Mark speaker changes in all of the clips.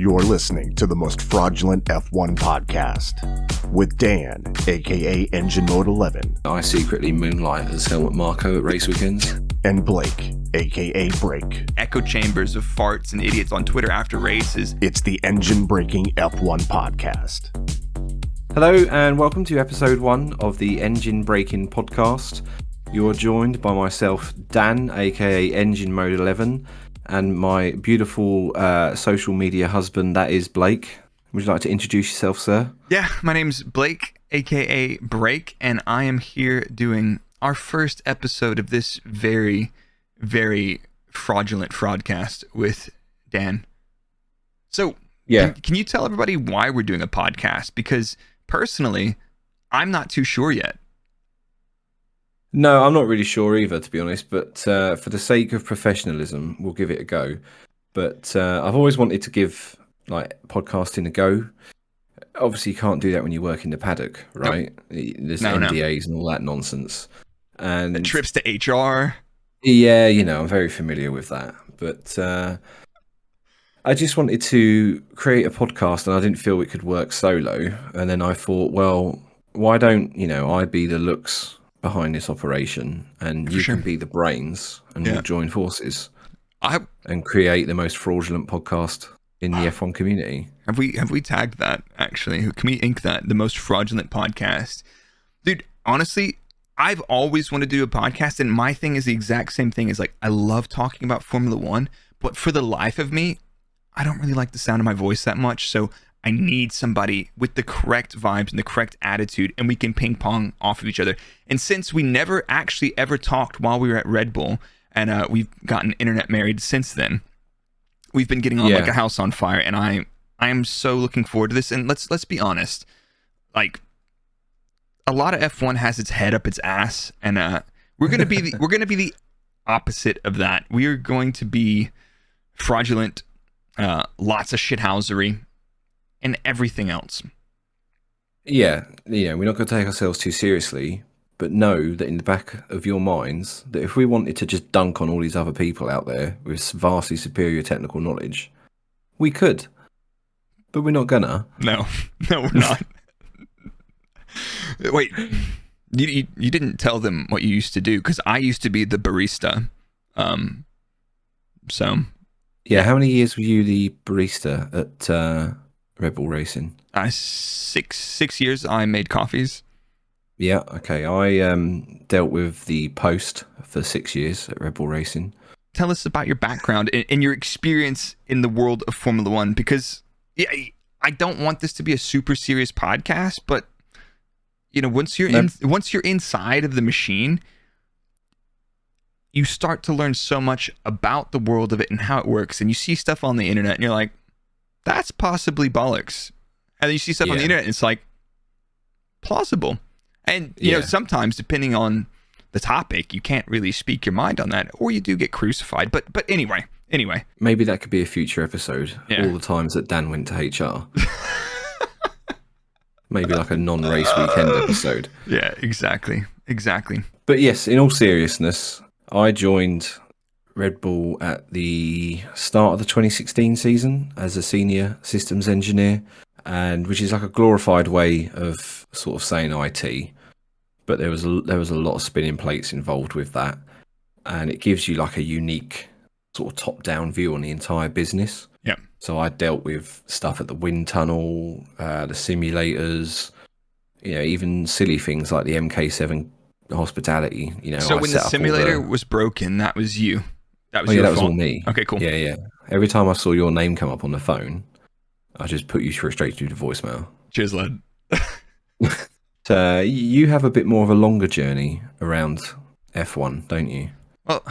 Speaker 1: You're listening to the most fraudulent F1 podcast with Dan, aka Engine Mode 11.
Speaker 2: I secretly moonlight as Helmut Marko at race weekends.
Speaker 1: And Blake, aka Brrrake.
Speaker 3: Echo chambers of farts and idiots on Twitter after races.
Speaker 1: It's the Engine Breaking F1 podcast.
Speaker 2: Hello and welcome to episode 1 of the Engine Breaking podcast. You're joined by myself, Dan, aka Engine Mode 11, and my beautiful social media husband, that is Blake. Would you like to introduce yourself, sir?
Speaker 3: Yeah, my name's Blake, aka Brrrake, and I am here doing our first episode of this very, very fraudulent fraudcast with Dan. So,
Speaker 2: yeah,
Speaker 3: can you tell everybody why we're doing a podcast? Because personally, I'm not too sure yet.
Speaker 2: No, I'm not really sure either, to be honest, but for the sake of professionalism, we'll give it a go. But I've always wanted to give like podcasting a go. Obviously, you can't do that when you work in the paddock, right? Nope. There's NDAs and all that nonsense. And
Speaker 3: the trips to HR.
Speaker 2: Yeah, you know, I'm very familiar with that. But I just wanted to create a podcast and I didn't feel it could work solo. And then I thought, well, why don't, I be the looks behind this operation and you can be the brains and we'll join forces and create the most fraudulent podcast in the F1 community.
Speaker 3: Have we tagged that, actually? Can we ink that? The most fraudulent podcast? Dude, honestly, I've always wanted to do a podcast, and my thing is the exact same thing. Is like, I love talking about Formula One, but for the life of me, I don't really like the sound of my voice that much, so I need somebody with the correct vibes and the correct attitude, and we can ping pong off of each other. And since we never actually ever talked while we were at Red Bull, and we've gotten internet married since then, we've been getting on like a house on fire, and I am so looking forward to this. And let's be honest, like, a lot of F1 has its head up its ass, and we're gonna be the opposite of that. We are going to be fraudulent, lots of shithousery, and everything else.
Speaker 2: Yeah, we're not going to take ourselves too seriously, but know that in the back of your minds, that if we wanted to just dunk on all these other people out there with vastly superior technical knowledge, we could. But we're not gonna.
Speaker 3: No, we're not. Wait, you didn't tell them what you used to do, because I used to be the barista. So.
Speaker 2: Yeah, how many years were you the barista at Red Bull Racing?
Speaker 3: 6 years I made coffees.
Speaker 2: Yeah, okay. I dealt with the post for 6 years at Red Bull Racing.
Speaker 3: Tell us about your background and your experience in the world of Formula One, because I don't want this to be a super serious podcast, but once you're inside of the machine, you start to learn so much about the world of it and how it works, and you see stuff on the internet and you're like, that's possibly bollocks. And then you see stuff on the internet and it's like, plausible. And, sometimes, depending on the topic, you can't really speak your mind on that, or you do get crucified. But anyway.
Speaker 2: Maybe that could be a future episode. Yeah. All the times that Dan went to HR. Maybe like a non-race weekend episode.
Speaker 3: Yeah, exactly.
Speaker 2: But yes, in all seriousness, I joined Red Bull at the start of the 2016 season as a senior systems engineer, and which is like a glorified way of sort of saying IT, but there was a lot of spinning plates involved with that, and it gives you like a unique sort of top-down view on the entire business.
Speaker 3: Yeah. So
Speaker 2: I dealt with stuff at the wind tunnel, the simulators, even silly things like the MK7 hospitality.
Speaker 3: So when the simulator was broken, that was you. That was
Speaker 2: that was all me.
Speaker 3: Okay, cool.
Speaker 2: Yeah. Every time I saw your name come up on the phone, I just put you straight through the voicemail.
Speaker 3: Cheers, lad.
Speaker 2: So you have a bit more of a longer journey around F1, don't you?
Speaker 3: Well,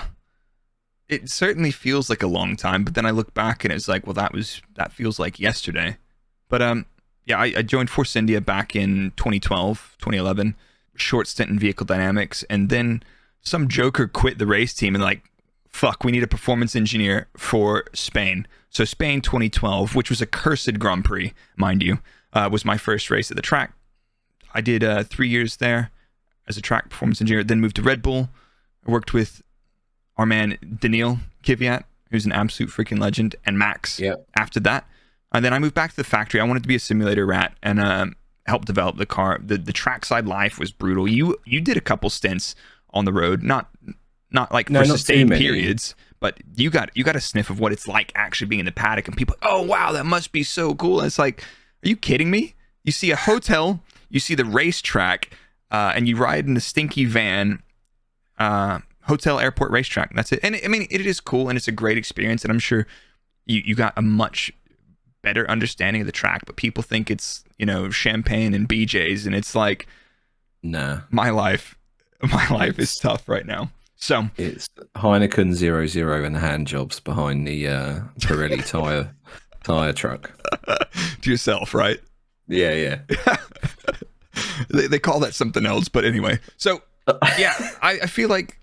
Speaker 3: it certainly feels like a long time, but then I look back and it's like, well, that feels like yesterday. But I joined Force India back in 2012, 2011, short stint in vehicle dynamics, and then some joker quit the race team and like, fuck, we need a performance engineer for Spain. So Spain 2012, which was a cursed Grand Prix, mind you, was my first race at the track. I did 3 years there as a track performance engineer, then moved to Red Bull. I worked with our man Daniil Kvyat, who's an absolute freaking legend, and Max after that. And then I moved back to the factory. I wanted to be a simulator rat and help develop the car. The trackside life was brutal. You did a couple stints on the road, not like for sustained periods, but you got a sniff of what it's like actually being in the paddock, and people, oh wow, that must be so cool. And it's like, are you kidding me? You see a hotel, you see the racetrack, and you ride in the stinky van, hotel, airport, racetrack. That's it. And I mean, it is cool and it's a great experience. And I'm sure you got a much better understanding of the track, but people think it's, champagne and BJ's, and it's like,
Speaker 2: nah,
Speaker 3: my life is tough right now. So
Speaker 2: it's Heineken 00 and hand jobs behind the Pirelli tire truck.
Speaker 3: To yourself, right?
Speaker 2: Yeah.
Speaker 3: They call that something else, but anyway. So yeah, I feel like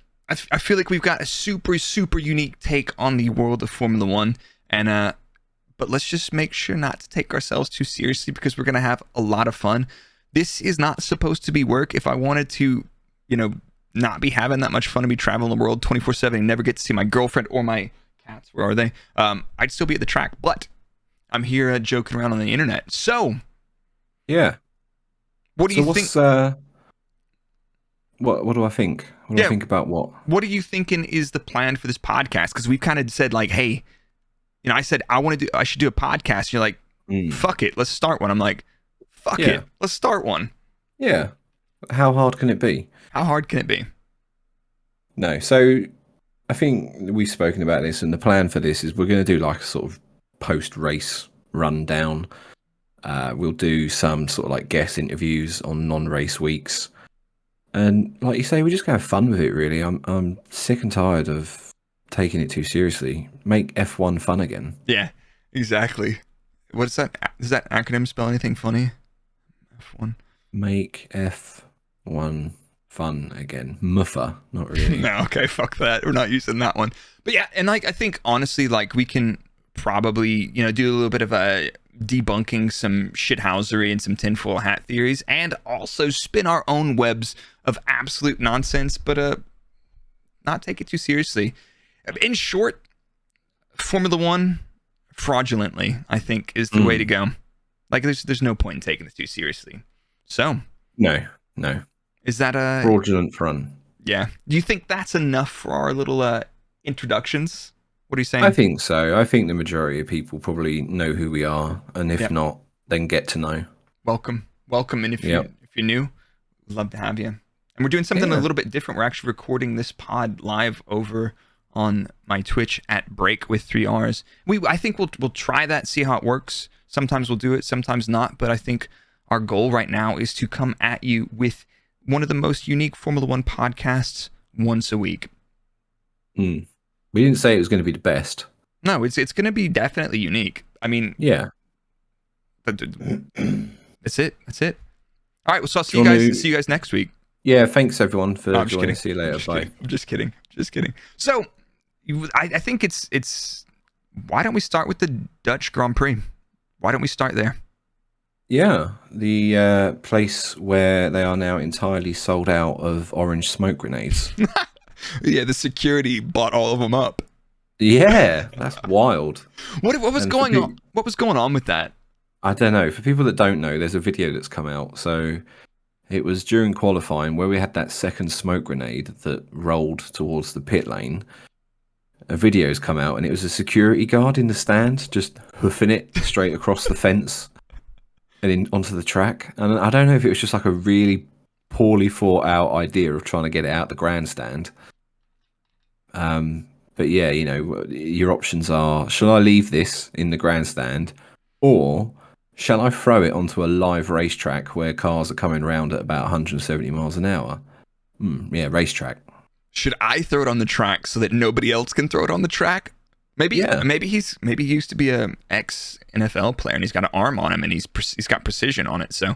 Speaker 3: we've got a super, super unique take on the world of Formula One, and but let's just make sure not to take ourselves too seriously, because we're gonna have a lot of fun. This is not supposed to be work. If I wanted to, not be having that much fun and be traveling the world 24/7 and never get to see my girlfriend or my cats, where are they? I'd still be at the track, but I'm here joking around on the internet. So
Speaker 2: yeah,
Speaker 3: what do you think?
Speaker 2: What do I think? What do I think about what?
Speaker 3: What are you thinking is the plan for this podcast? Because we've kind of said like, hey, I said I should do a podcast. You're like, fuck it, let's start one. I'm like, fuck it, let's start one.
Speaker 2: Yeah. How hard can it be?
Speaker 3: How hard can it be?
Speaker 2: No. So I think we've spoken about this, and the plan for this is we're going to do like a sort of post-race rundown. We'll do some sort of like guest interviews on non-race weeks. And like you say, we're just going to have fun with it, really. I'm sick and tired of taking it too seriously. Make F1 fun again.
Speaker 3: Yeah, exactly. What's that? Does that acronym spell anything funny? F1.
Speaker 2: Make F1 fun again. Muffa, not really.
Speaker 3: No, okay, fuck that. We're not using that one. But yeah, and like I think honestly, like we can probably do a little bit of a debunking some shithousery and some tinfoil hat theories, and also spin our own webs of absolute nonsense, but not take it too seriously. In short, Formula One fraudulently, I think, is the way to go. Like there's no point in taking this too seriously. So
Speaker 2: no.
Speaker 3: Is that a
Speaker 2: fraudulent fun?
Speaker 3: Yeah. Do you think that's enough for our little introductions? What are you saying?
Speaker 2: I think so. I think the majority of people probably know who we are, and if not, then get to know.
Speaker 3: Welcome, and if you're new, we'd love to have you. And we're doing something a little bit different. We're actually recording this pod live over on my Twitch at Brrrake with 3 R's. I think we'll try that, see how it works. Sometimes we'll do it, sometimes not. But I think our goal right now is to come at you with one of the most unique Formula One podcasts once a week.
Speaker 2: We didn't say it was going to be the best.
Speaker 3: No, it's going to be definitely unique. I mean,
Speaker 2: yeah.
Speaker 3: That's it. All right, well, so I'll see you guys next week.
Speaker 2: Yeah, thanks everyone for joining. See you later. Bye.
Speaker 3: I'm just kidding. So, I think it's. Why don't we start with the Dutch Grand Prix? Why don't we start there?
Speaker 2: Yeah, the place where they are now entirely sold out of orange smoke grenades.
Speaker 3: Yeah, the security bought all of them up.
Speaker 2: Yeah, that's wild.
Speaker 3: What was going on? What was going on with that?
Speaker 2: I don't know. For people that don't know, there's a video that's come out. So it was during qualifying where we had that second smoke grenade that rolled towards the pit lane. A video's come out, and it was a security guard in the stand just hoofing it straight across the fence and onto the track. And I don't know if it was just like a really poorly thought out idea of trying to get it out the grandstand. But yeah, your options are: shall I leave this in the grandstand, or shall I throw it onto a live racetrack where cars are coming around at about 170 miles an hour? Yeah, racetrack.
Speaker 3: Should I throw it on the track so that nobody else can throw it on the track? Maybe he used to be a ex NFL player and he's got an arm on him and he's got precision on it. So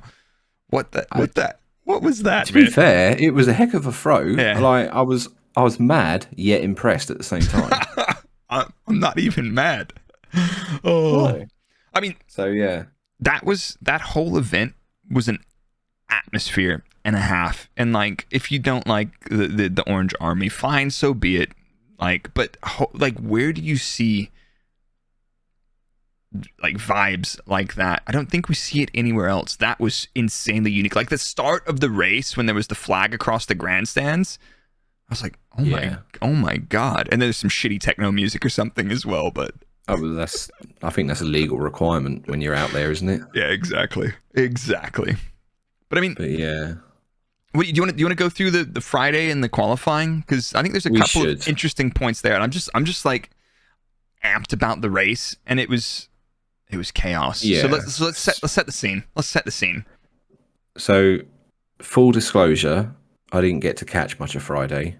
Speaker 3: what was that?
Speaker 2: To be fair, it was a heck of a throw.
Speaker 3: Yeah.
Speaker 2: Like I was mad yet impressed at the same time.
Speaker 3: I'm not even mad. Oh,
Speaker 2: no.
Speaker 3: I mean,
Speaker 2: so yeah,
Speaker 3: that whole event was an atmosphere and a half. And like, if you don't like the Orange Army, fine, so be it. Like, but like, where do you see like vibes like that. I don't think we see it anywhere else. That was insanely unique. Like the start of the race when there was the flag across the grandstands, I was like, oh my god. And there's some shitty techno music or something as well, but
Speaker 2: I think that's a legal requirement when you're out there, isn't it?
Speaker 3: yeah, exactly. But I mean,
Speaker 2: yeah.
Speaker 3: What, do you want to go through the Friday and the qualifying? Because I think there's a couple of interesting points there, and I'm just like amped about the race, and it was chaos.
Speaker 2: Yeah.
Speaker 3: So let's set the scene. Let's set the scene.
Speaker 2: So, full disclosure, I didn't get to catch much of Friday.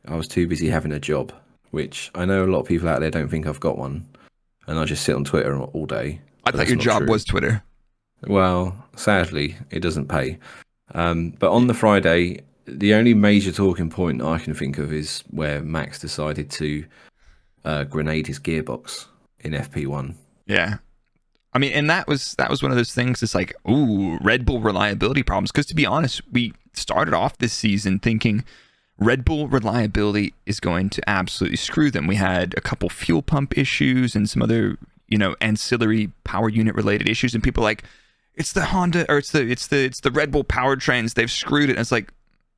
Speaker 2: I was too busy having a job, which I know a lot of people out there don't think I've got one, and I just sit on Twitter all day.
Speaker 3: I thought your job was Twitter.
Speaker 2: Well, sadly, it doesn't pay. But on the Friday, the only major talking point I can think of is where Max decided to grenade his gearbox in FP1.
Speaker 3: Yeah. I mean, and that was one of those things. It's like, ooh, Red Bull reliability problems. Because to be honest, we started off this season thinking Red Bull reliability is going to absolutely screw them. We had a couple fuel pump issues and some other, ancillary power unit related issues, and people are like, it's the Honda, or it's the Red Bull powertrains. They've screwed it. And it's like,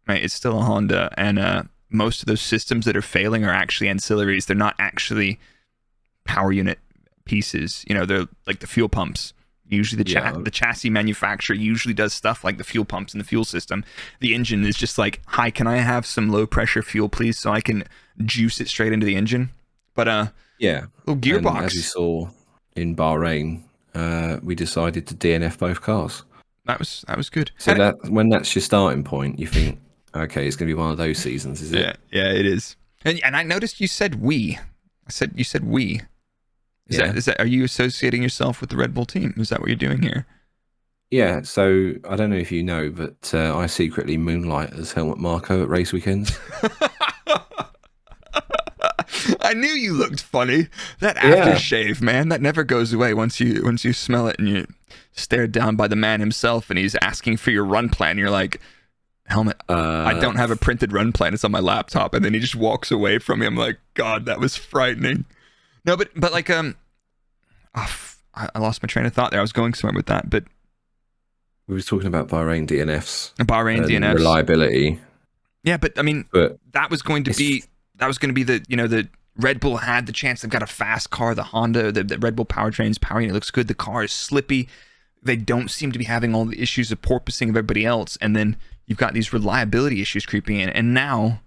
Speaker 3: right, it's still a Honda, and most of those systems that are failing are actually ancillaries. They're not actually power unit pieces. They're like the fuel pumps. Usually the chassis manufacturer usually does stuff like the fuel pumps and the fuel system. The engine is just like, hi, can I have some low pressure fuel, please, so I can juice it straight into the engine? But little gearbox.
Speaker 2: And as you saw in Bahrain, we decided to DNF both cars.
Speaker 3: That was good.
Speaker 2: So when that's your starting point, you think, okay, it's going to be one of those seasons, is it?
Speaker 3: Yeah, it is. And I noticed you said we. You said we. Is that? Are you associating yourself with the Red Bull team? Is that what you're doing here?
Speaker 2: Yeah. So I don't know if you know, but I secretly moonlight as Helmut Marko at race weekends.
Speaker 3: I knew you looked funny. That aftershave, man, that never goes away once you smell it and you stare down by the man himself and he's asking for your run plan. You're like, Helmut, I don't have a printed run plan. It's on my laptop. And then he just walks away from me. I'm like, God, that was frightening. No, but like, I lost my train of thought there. I was going somewhere with that, but
Speaker 2: we were talking about Bahrain DNFs.
Speaker 3: DNFs.
Speaker 2: Reliability.
Speaker 3: Yeah, but I mean, that was going to be the Red Bull had the chance. They've got a fast car. The Honda, the Red Bull powertrains, power unit looks good. The car is slippy. They don't seem to be having all the issues of porpoising of everybody else. And then you've got these reliability issues creeping in. And now,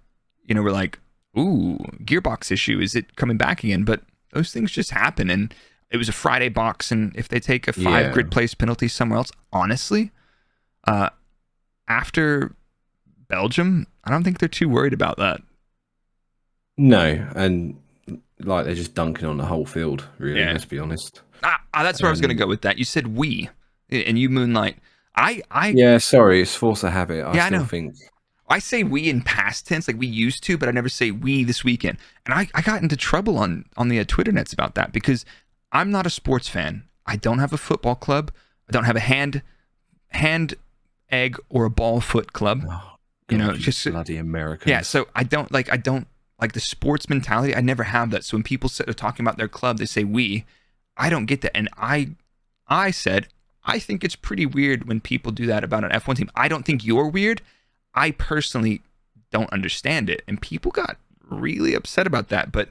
Speaker 3: we're like, ooh, gearbox issue. Is it coming back again? But those things just happen. And it was a Friday box. And if they take a 5 grid place penalty somewhere else, honestly, after Belgium, I don't think they're too worried about that.
Speaker 2: No, and like they're just dunking on the whole field, really, let's be honest.
Speaker 3: That's where I was going to go with that. You said we, and you moonlight.
Speaker 2: Yeah, sorry, it's force of habit. I still
Speaker 3: know.
Speaker 2: think.
Speaker 3: I say we in past tense, like we used to, but I never say we this weekend. And I got into trouble on the Twitter nets about that because I'm not a sports fan. I don't have a football club. I don't have a hand egg or a ball foot club.
Speaker 2: Oh, God,
Speaker 3: just
Speaker 2: bloody Americans.
Speaker 3: Yeah, so I don't like the sports mentality. I never have that. So when people are talking about their club, they say we. I don't get that. And I said, I think it's pretty weird when people do that about an F1 team. I don't think you're weird. I personally don't understand it. And people got really upset about that. But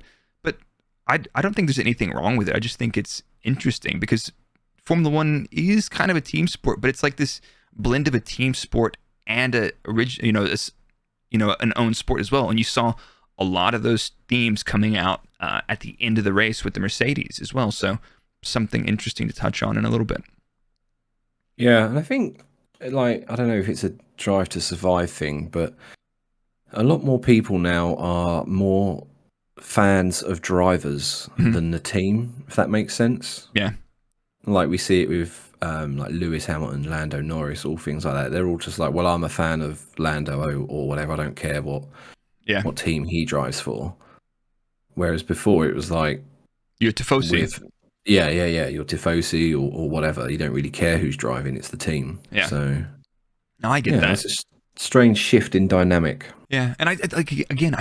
Speaker 3: I don't think there's anything wrong with it. I just think it's interesting because Formula One is kind of a team sport, but it's like this blend of a team sport and an own sport as well. And you saw a lot of those themes coming out at the end of the race with the Mercedes as well. So something interesting to touch on in a little bit.
Speaker 2: Yeah, and I think, like, I don't know if it's a drive to survive thing, but a lot more people now are more fans of drivers than the team, if that makes sense.
Speaker 3: Yeah.
Speaker 2: Like we see it with like Lewis Hamilton, Lando Norris, all things like that. They're all just like, well, I'm a fan of Lando or whatever. I don't care what team he drives for. Whereas before it was like
Speaker 3: you're Tifosi.
Speaker 2: You're Tifosi or whatever. You don't really care who's driving; it's the team.
Speaker 3: Yeah.
Speaker 2: So,
Speaker 3: no, I get that.
Speaker 2: It's a strange shift in dynamic.
Speaker 3: Yeah, and I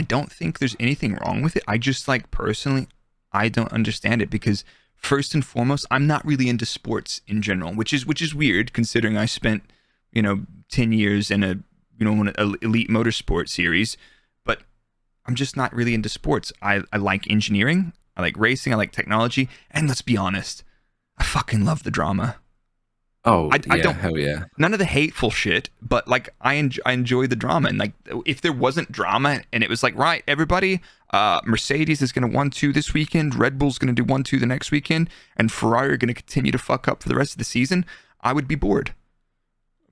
Speaker 3: don't think there's anything wrong with it. I just personally, I don't understand it because first and foremost, I'm not really into sports in general, which is weird considering I spent, 10 years in an elite motorsport series, but I'm just not really into sports. I like engineering, I like racing, I like technology, and let's be honest, I fucking love the drama.
Speaker 2: Oh,
Speaker 3: I don't,
Speaker 2: hell yeah.
Speaker 3: none of the hateful shit, but like I enjoy the drama. And like if there wasn't drama and it was like, right, everybody, Mercedes is going to 1-2 this weekend, Red Bull's going to do 1-2 the next weekend, and Ferrari are going to continue to fuck up for the rest of the season, I would be bored.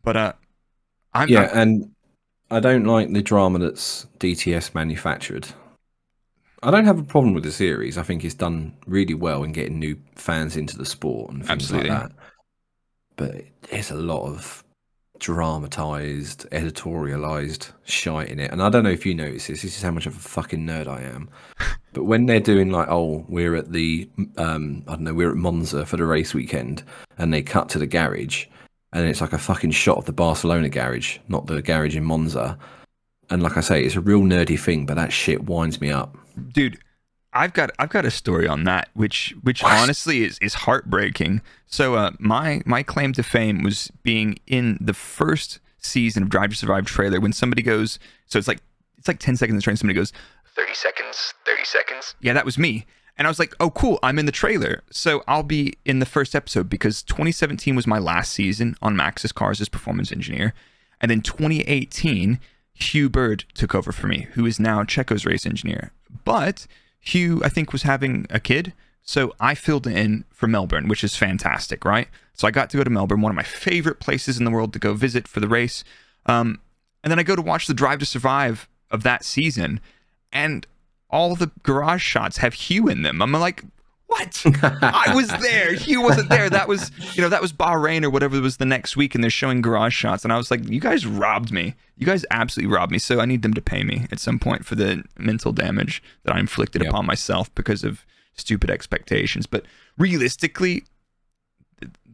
Speaker 3: But
Speaker 2: and I don't like the drama that's DTS manufactured. I don't have a problem with the series. I think it's done really well in getting new fans into the sport and things like that. But there's a lot of dramatized, editorialized shite in it. And I don't know if you notice this. This is how much of a fucking nerd I am. But when they're doing like, we're at the, we're at Monza for the race weekend, and they cut to the garage, and it's like a fucking shot of the Barcelona garage, not the garage in Monza. And like I say, it's a real nerdy thing, but that shit winds me up.
Speaker 3: Dude, I've got a story on that, which honestly is heartbreaking. So my claim to fame was being in the first season of Drive to Survive trailer when somebody goes, so it's like 10 seconds in the train, somebody goes, 30 seconds. Yeah, that was me. And I was like, oh, cool, I'm in the trailer. So I'll be in the first episode because 2017 was my last season on Max's cars as performance engineer. And then 2018, Hugh Bird took over for me, who is now Checo's race engineer. But Hugh, I think, was having a kid, so I filled in for Melbourne, which is fantastic, right? So I got to go to Melbourne, one of my favorite places in the world to go visit for the race. And then I go to watch the Drive to Survive of that season, and all the garage shots have Hugh in them. I'm like, what? I was there. Hugh wasn't there. That was Bahrain or whatever it was the next week, and they're showing garage shots. And I was like, you guys robbed me. You guys absolutely robbed me. So I need them to pay me at some point for the mental damage that I inflicted upon myself because of stupid expectations. But realistically,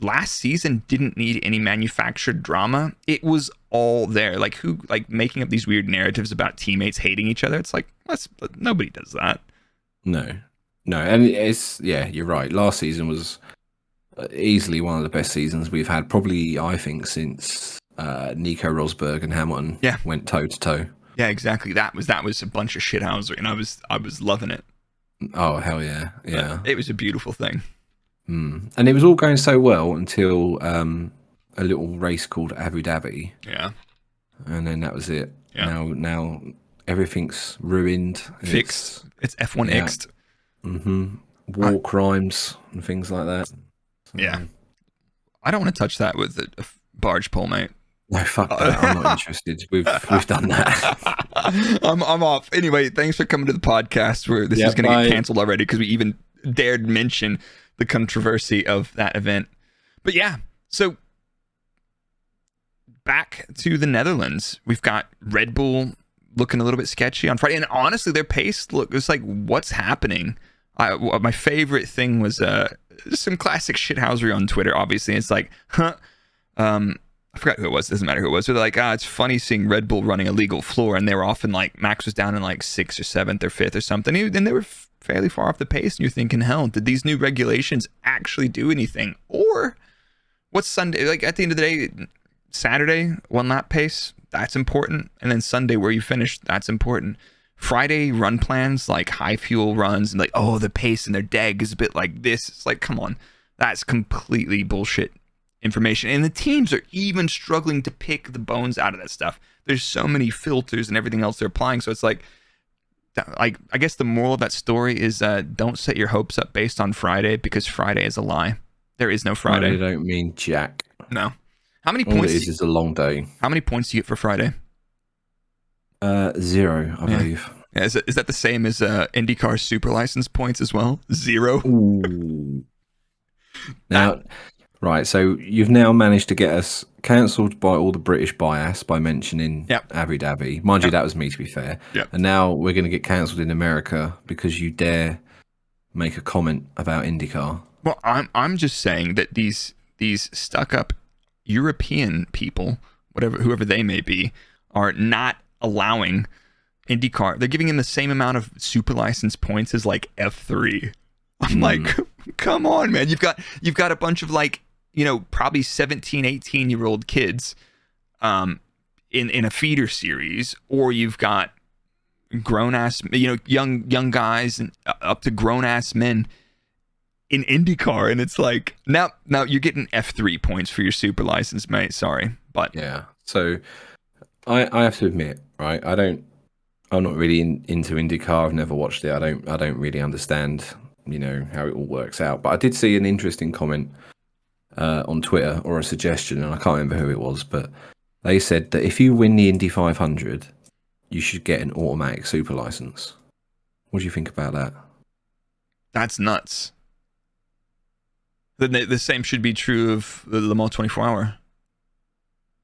Speaker 3: last season didn't need any manufactured drama. It was all there. Like making up these weird narratives about teammates hating each other. It's like, nobody does that.
Speaker 2: No, and you're right. Last season was easily one of the best seasons we've had, probably, I think, since Nico Rosberg and Hamilton went toe to toe. Yeah,
Speaker 3: exactly. That was a bunch of shithousery, and I was loving it.
Speaker 2: Oh, hell yeah. Yeah.
Speaker 3: It was a beautiful thing.
Speaker 2: And it was all going so well until a little race called Abu Dhabi.
Speaker 3: Yeah.
Speaker 2: And then that was it.
Speaker 3: Yeah.
Speaker 2: Now everything's ruined.
Speaker 3: Fixed. It's F1 X'd.
Speaker 2: War crimes and things like that.
Speaker 3: Yeah. I don't want to touch that with a barge pole, mate.
Speaker 2: No, fuck that. I'm not interested. We've done that.
Speaker 3: I'm off. Anyway, thanks for coming to the podcast where this is going to get canceled already because we even dared mention the controversy of that event. But yeah, so back to the Netherlands. We've got Red Bull looking a little bit sketchy on Friday. And honestly, their pace it's like, what's happening? My favorite thing was some classic shithousery on Twitter, obviously. It's like, I forgot who it was. Doesn't matter who it was. They're like, it's funny seeing Red Bull running a legal floor. And they were often like, Max was down in like 6th or 7th or 5th or something. And they were fairly far off the pace. And you're thinking, hell, did these new regulations actually do anything? Or what's Sunday? Like at the end of the day, Saturday, 1 lap pace, that's important. And then Sunday, where you finish, that's important. Friday run plans, like high fuel runs and like, the pace in their DEG is a bit like this. It's like, come on, that's completely bullshit information. And the teams are even struggling to pick the bones out of that stuff. There's so many filters and everything else they're applying. So it's like I guess the moral of that story is don't set your hopes up based on Friday, because Friday is a lie. There is no Friday.
Speaker 2: I don't mean jack.
Speaker 3: No. How many points?
Speaker 2: All it is a long day.
Speaker 3: How many points do you get for Friday?
Speaker 2: 0, I believe.
Speaker 3: Yeah, is that the same as IndyCar super license points as well? 0.
Speaker 2: Ooh. Now, right. So you've now managed to get us cancelled by all the British bias by mentioning Abu Dhabi. Mind you, that was me, to be fair.
Speaker 3: Yep.
Speaker 2: And now we're going to get cancelled in America because you dare make a comment about IndyCar.
Speaker 3: Well, I'm just saying that these stuck up European people, whoever they may be, are not allowing IndyCar. They're giving him the same amount of super license points as like F3. I'm like, come on, man. You've got a bunch of like, probably 17, 18-year-old kids in a feeder series, or you've got grown ass, young guys and up to grown ass men in IndyCar, and it's like now you're getting F3 points for your super license, mate. Sorry, but
Speaker 2: yeah. So I have to admit, right? I'm not really into IndyCar. I've never watched it. I don't really understand, how it all works out. But I did see an interesting comment on Twitter, or a suggestion, and I can't remember who it was, but they said that if you win the Indy 500, you should get an automatic super license. What do you think about that?
Speaker 3: that's nuts. The same should be true of the Le Mans 24 hour.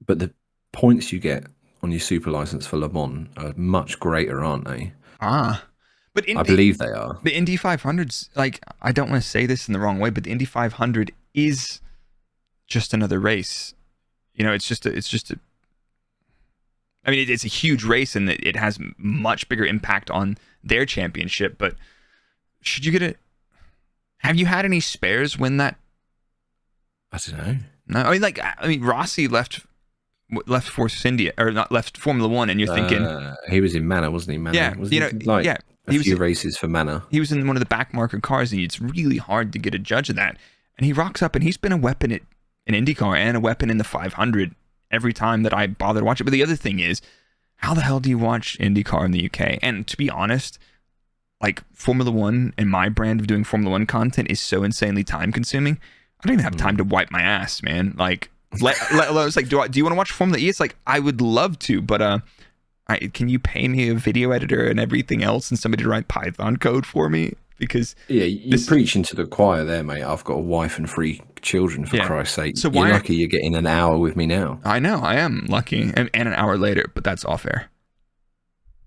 Speaker 2: But the points you get on your super license for Le Mans are much greater, aren't they?
Speaker 3: But
Speaker 2: I believe they are.
Speaker 3: The Indy 500's, like, I don't want to say this in the wrong way, but the Indy 500 is just another race. It's a huge race, and it has much bigger impact on their championship. But should you get have you had any spares win that?
Speaker 2: I don't know.
Speaker 3: No, Rossi left Force India, or not left Formula One, and you're thinking
Speaker 2: he was in Manor, wasn't he? Manor,
Speaker 3: yeah,
Speaker 2: a few races for Manor.
Speaker 3: He was in one of the back marker cars, and it's really hard to get a judge of that. And he rocks up, and he's been a weapon in IndyCar and a weapon in the 500 every time that I bother to watch it. But the other thing is, how the hell do you watch IndyCar in the UK? And to be honest, like, Formula One and my brand of doing Formula One content is so insanely time consuming. I don't even have time to wipe my ass, man. Like, let alone, it's like, do you want to watch Formula E? It's like, I would love to, but can you pay me a video editor and everything else and somebody to write Python code for me? Because
Speaker 2: you're preaching to the choir there, mate. I've got a wife and 3 children, for Christ's sake. So you're lucky you're getting an hour with me now.
Speaker 3: I know, I am lucky, and an hour later, but that's off air.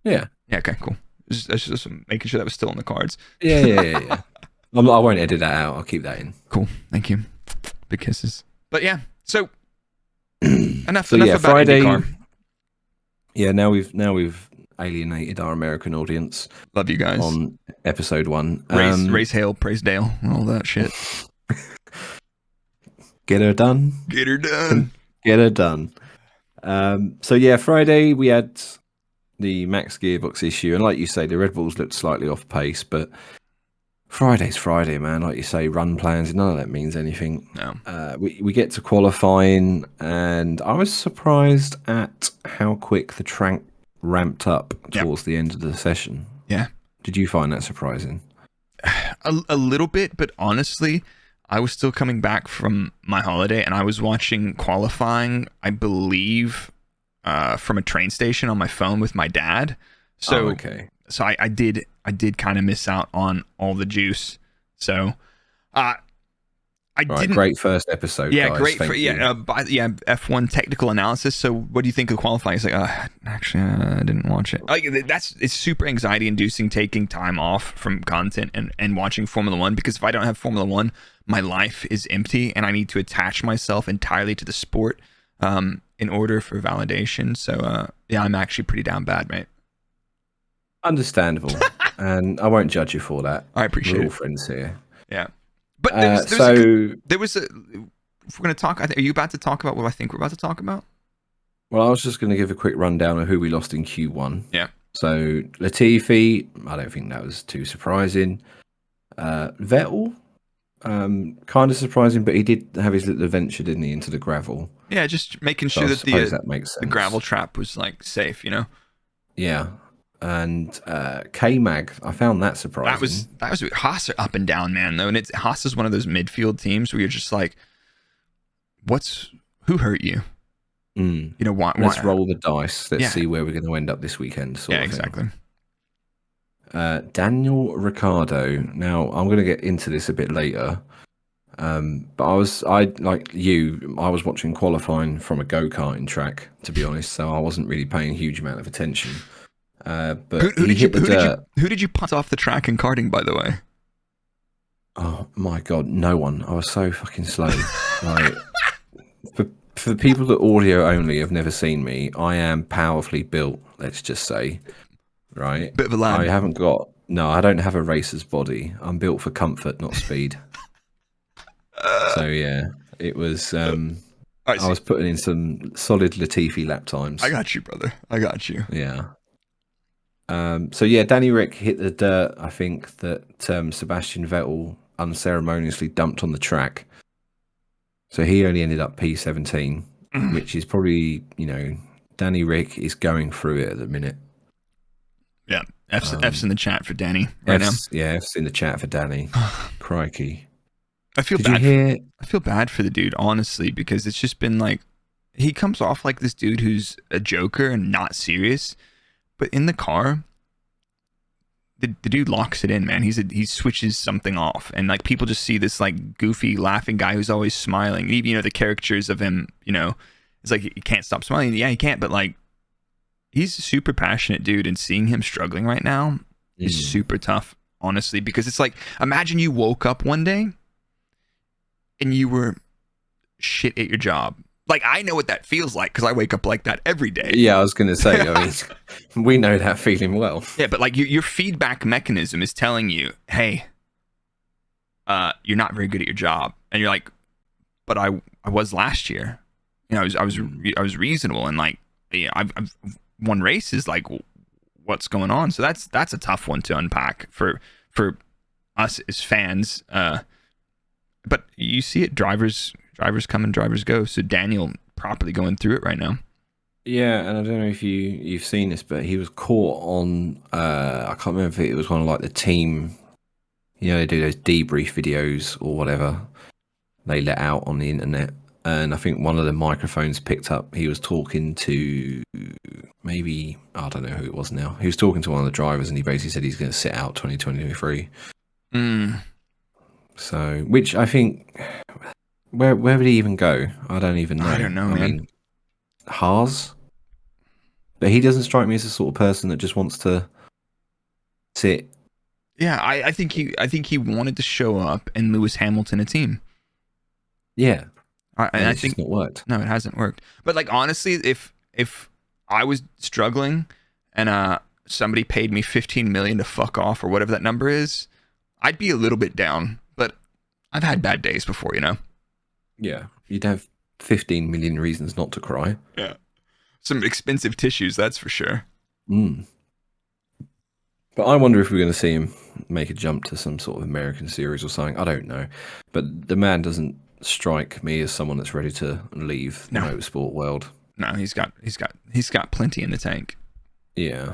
Speaker 2: Yeah.
Speaker 3: Yeah. Okay. Cool. Just making sure that was still in the cards.
Speaker 2: Yeah. I won't edit that out. I'll keep that in.
Speaker 3: Cool. Thank you. Big kisses. But yeah. So enough about
Speaker 2: Friday.
Speaker 3: IndyCar.
Speaker 2: Yeah. Now we've alienated our American audience.
Speaker 3: Love you guys.
Speaker 2: On episode 1.
Speaker 3: Race hail, praise Dale, all that shit.
Speaker 2: Get her done.
Speaker 3: Get her done.
Speaker 2: Get her done. So yeah, Friday we had the max gearbox issue, and like you say, the Red Bulls looked slightly off pace, but Friday's Friday, man. Like you say, run plans, none of that means anything.
Speaker 3: No.
Speaker 2: We get to qualifying, and I was surprised at how quick the track ramped up towards the end of the session.
Speaker 3: Yeah.
Speaker 2: Did you find that surprising?
Speaker 3: A little bit, but honestly, I was still coming back from my holiday, and I was watching qualifying, I believe, from a train station on my phone with my dad. So
Speaker 2: okay.
Speaker 3: So I did kind of miss out on all the juice. So didn't.
Speaker 2: Great first episode.
Speaker 3: Yeah,
Speaker 2: guys.
Speaker 3: great.
Speaker 2: F1
Speaker 3: technical analysis. So what do you think of qualifying? It's like, actually, I didn't watch it. Like, it's super anxiety inducing taking time off from content and watching Formula One, because if I don't have Formula One, my life is empty, and I need to attach myself entirely to the sport in order for validation. So I'm actually pretty down bad, mate.
Speaker 2: Understandable. And I won't judge you for that.
Speaker 3: I appreciate it.
Speaker 2: We're all friends here.
Speaker 3: Yeah. But if we're going to talk, are you about to talk about what I think we're about to talk about?
Speaker 2: Well, I was just going to give a quick rundown of who we lost in Q1.
Speaker 3: Yeah.
Speaker 2: So Latifi, I don't think that was too surprising. Vettel, kind of surprising, but he did have his little adventure, didn't he, into the gravel?
Speaker 3: Yeah, just making sure that
Speaker 2: that makes sense.
Speaker 3: The gravel trap was like safe,
Speaker 2: Yeah. And K-Mag, I found that surprising.
Speaker 3: That was Haas are up and down, man, though. And Haas is one of those midfield teams where you're just like, who hurt you? Why?
Speaker 2: Let's roll the dice. Let's see where we're going to end up this weekend.
Speaker 3: Exactly.
Speaker 2: Daniel Ricciardo. Now, I'm going to get into this a bit later. But I was watching qualifying from a go-karting track, to be honest, so I wasn't really paying a huge amount of attention. But who
Speaker 3: did you punt off the track in karting, by the way?
Speaker 2: Oh my god, no one. I was so fucking slow. Like, for people that audio only have never seen me, I am powerfully built. Let's just say, right?
Speaker 3: Bit of a lad.
Speaker 2: I haven't got No, I don't have a racer's body. I'm built for comfort, not speed. So yeah, it was. I was putting in some solid Latifi lap times.
Speaker 3: I got you, brother. I got you.
Speaker 2: Yeah. So yeah, Danny Rick hit the dirt. I think that Sebastian Vettel unceremoniously dumped on the track. So he only ended up P17, which is probably, Danny Rick is going through it at the minute.
Speaker 3: Yeah, F's in the chat for Danny right now.
Speaker 2: Yeah, F's in the chat for Danny. Crikey.
Speaker 3: I feel bad for the dude, honestly, because it's just been like, he comes off like this dude who's a joker and not serious, but in the car, the dude locks it in, man. He switches something off, and like people just see this like goofy laughing guy who's always smiling. Even the caricatures of him, it's like he can't stop smiling. Yeah, he can't, but like he's a super passionate dude, and seeing him struggling right now is super tough, honestly, because it's like, imagine you woke up one day and you were shit at your job. Like, I know what that feels like because I wake up like that every day.
Speaker 2: Yeah, I was going to say, I mean, we know that feeling well.
Speaker 3: Yeah, but like your feedback mechanism is telling you, hey, you're not very good at your job. And you're like, but I was last year. I was reasonable, and like, I've won races. Like, what's going on? So that's a tough one to unpack for us as fans. But you see it, drivers come and drivers go. So Daniel properly going through it right now.
Speaker 2: Yeah, and I don't know if you've seen this, but he was caught on, I can't remember if it was one of like the team, they do those debrief videos or whatever they let out on the internet. And I think one of the microphones picked up, he was talking to maybe, I don't know who it was now. He was talking to one of the drivers, and he basically said he's going to sit out 2023. So, which I think, where would he even go? I don't even know.
Speaker 3: I don't know, man. I mean,
Speaker 2: Haas? But he doesn't strike me as the sort of person that just wants to sit.
Speaker 3: Yeah, I think he wanted to show up and Lewis Hamilton a team.
Speaker 2: Yeah.
Speaker 3: And I think
Speaker 2: it's not worked.
Speaker 3: No, it hasn't worked. But like, honestly, if I was struggling and somebody paid me $15 million to fuck off or whatever that number is, I'd be a little bit down. But I've had bad days before,
Speaker 2: Yeah, you'd have 15 million reasons not to cry.
Speaker 3: Yeah, some expensive tissues, that's for sure.
Speaker 2: But I wonder if we're going to see him make a jump to some sort of American series or something. I don't know. But the man doesn't strike me as someone that's ready to leave the motorsport world.
Speaker 3: No, he's got plenty in the tank.
Speaker 2: Yeah.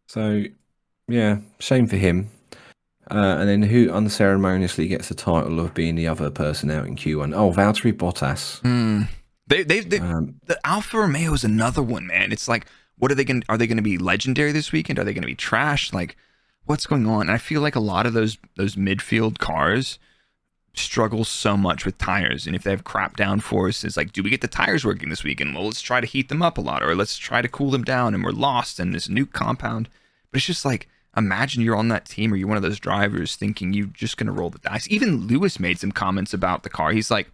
Speaker 2: So, yeah, shame for him. And then who unceremoniously gets the title of being the other person out in Q1? Oh, Valtteri Bottas.
Speaker 3: The Alfa Romeo is another one, man. It's like, what are they going to be legendary this weekend? Are they going to be trash? Like, what's going on? And I feel like a lot of those midfield cars struggle so much with tires. And if they have crap downforce, it's like, do we get the tires working this weekend? Well, let's try to heat them up a lot, or let's try to cool them down, and we're lost in this new compound. But it's just like, imagine you're on that team, or you're one of those drivers thinking you're just going to roll the dice. Even Lewis made some comments about the car. He's like,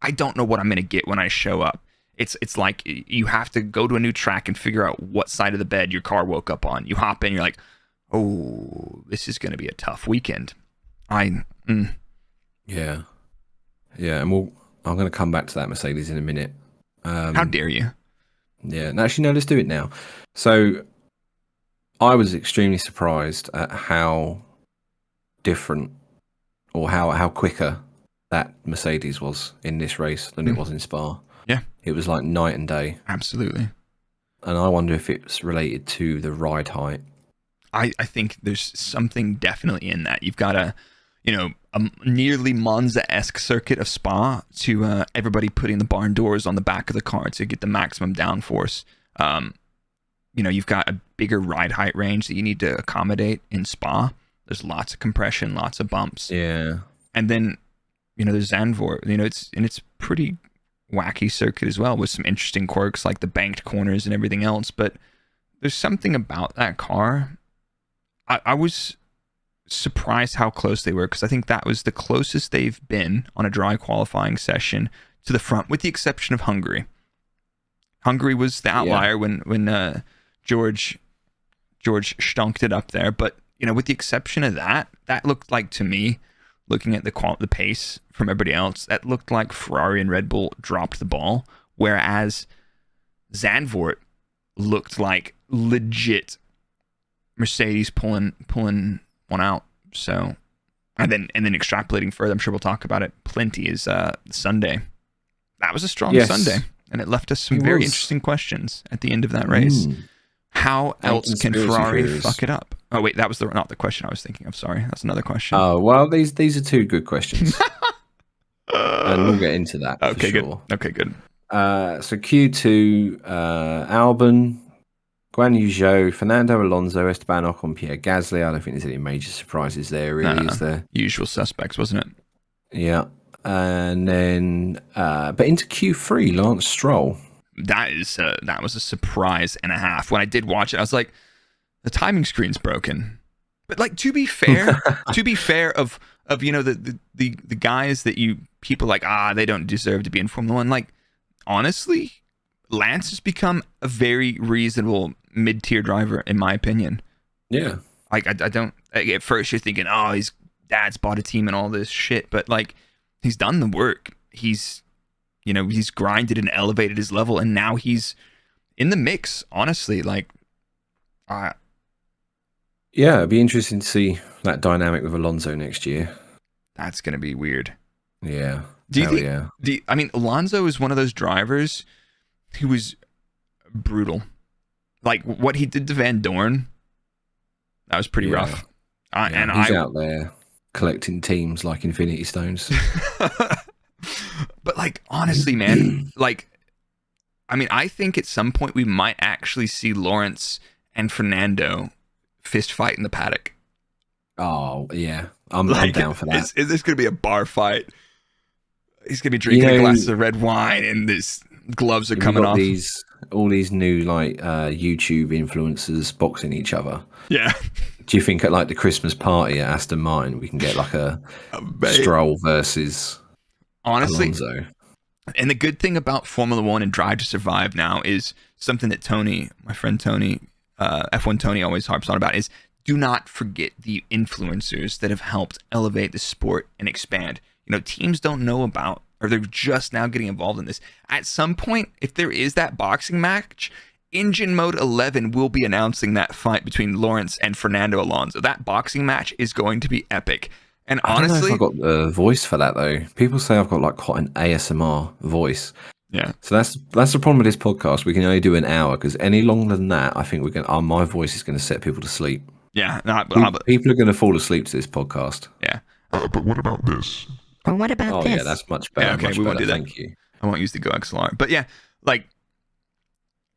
Speaker 3: I don't know what I'm going to get when I show up. It's like you have to go to a new track and figure out what side of the bed your car woke up on. You hop in, you're like, oh, this is going to be a tough weekend.
Speaker 2: Yeah. Yeah, and I'm going to come back to that Mercedes in a minute.
Speaker 3: How dare you?
Speaker 2: Yeah, actually, no, let's do it now. So I was extremely surprised at how different, or how quicker that Mercedes was in this race than it was in Spa.
Speaker 3: Yeah.
Speaker 2: It was like night and day.
Speaker 3: Absolutely.
Speaker 2: And I wonder if it's related to the ride height.
Speaker 3: I think there's something definitely in that. You've got a nearly Monza-esque circuit of Spa to everybody putting the barn doors on the back of the car to get the maximum downforce. You've got a bigger ride height range that you need to accommodate in Spa. There's lots of compression, lots of bumps.
Speaker 2: Yeah.
Speaker 3: And then, there's Zandvoort. It's pretty wacky circuit as well, with some interesting quirks like the banked corners and everything else. But there's something about that car. I was surprised how close they were, because I think that was the closest they've been on a dry qualifying session to the front, with the exception of Hungary. Hungary was the outlier when George stonked it up there. But, with the exception of that looked like, to me, looking at the pace from everybody else, that looked like Ferrari and Red Bull dropped the ball, whereas Zandvoort looked like legit Mercedes pulling one out. So, and then extrapolating further, I'm sure we'll talk about it plenty, is Sunday. That was a strong Sunday, and it left us some very interesting questions at the end of that race. How else can Ferrari fuck it up? Oh wait, that was not the question I was thinking of. Sorry, that's another question.
Speaker 2: Oh well, these are two good questions, and we'll get into that.
Speaker 3: Okay,
Speaker 2: for sure.
Speaker 3: Good. Okay, good.
Speaker 2: So Q2, Albon, Guan Yu Zhou, Fernando Alonso, Esteban Ocon, Pierre Gasly. I don't think there's any major surprises there, really, is there?
Speaker 3: Usual suspects, wasn't it?
Speaker 2: Yeah. And then, but into Q3, Lance Stroll.
Speaker 3: That was a surprise and a half. When I did watch it, I was like, the timing screen's broken. But like, to be fair, of the guys that people like, they don't deserve to be in Formula One. Like, honestly, Lance has become a very reasonable mid-tier driver, in my opinion.
Speaker 2: Yeah.
Speaker 3: Like, I don't, like, at first you're thinking, his dad's bought a team and all this shit, but like, he's done the work. He's grinded and elevated his level, and now he's in the mix, honestly. Like,
Speaker 2: yeah, it'd be interesting to see that dynamic with Alonso next year.
Speaker 3: That's going to be weird.
Speaker 2: Yeah.
Speaker 3: I mean, Alonso is one of those drivers who was brutal. Like, what he did to Van Dorn, that was pretty rough.
Speaker 2: He's out there collecting teams like Infinity Stones.
Speaker 3: But like, honestly, man, like, I mean, I think at some point we might actually see Lawrence and Fernando fist fight in the paddock.
Speaker 2: Oh yeah, I'm down for that.
Speaker 3: Is this going to be a bar fight? He's going to be drinking a glass of red wine, and his gloves are coming off.
Speaker 2: All these new like YouTube influencers boxing each other.
Speaker 3: Yeah.
Speaker 2: Do you think at like the Christmas party at Aston Martin we can get like a Stroll versus Alonso?
Speaker 3: And the good thing about Formula One and Drive to Survive now is something that Tony, my friend Tony, F1 Tony, always harps on about, is do not forget the influencers that have helped elevate the sport and expand. Teams don't know about, or they're just now getting involved in this. At some point, if there is that boxing match, Engine Mode 11 will be announcing that fight between Lawrence and Fernando Alonso. That boxing match is going to be epic. And honestly,
Speaker 2: I don't know if I've got the voice for that though. People say I've got like quite an ASMR voice.
Speaker 3: Yeah.
Speaker 2: So that's the problem with this podcast. We can only do an hour, because any longer than that, I think my voice is going to set people to sleep.
Speaker 3: Yeah.
Speaker 2: People are going to fall asleep to this podcast.
Speaker 3: Yeah.
Speaker 4: But what about this?
Speaker 5: Or what about this?
Speaker 2: Yeah, that's much better.
Speaker 3: Yeah, okay,
Speaker 2: we
Speaker 3: won't do that.
Speaker 2: Thank you.
Speaker 3: I won't use the Go XLR. But yeah, like,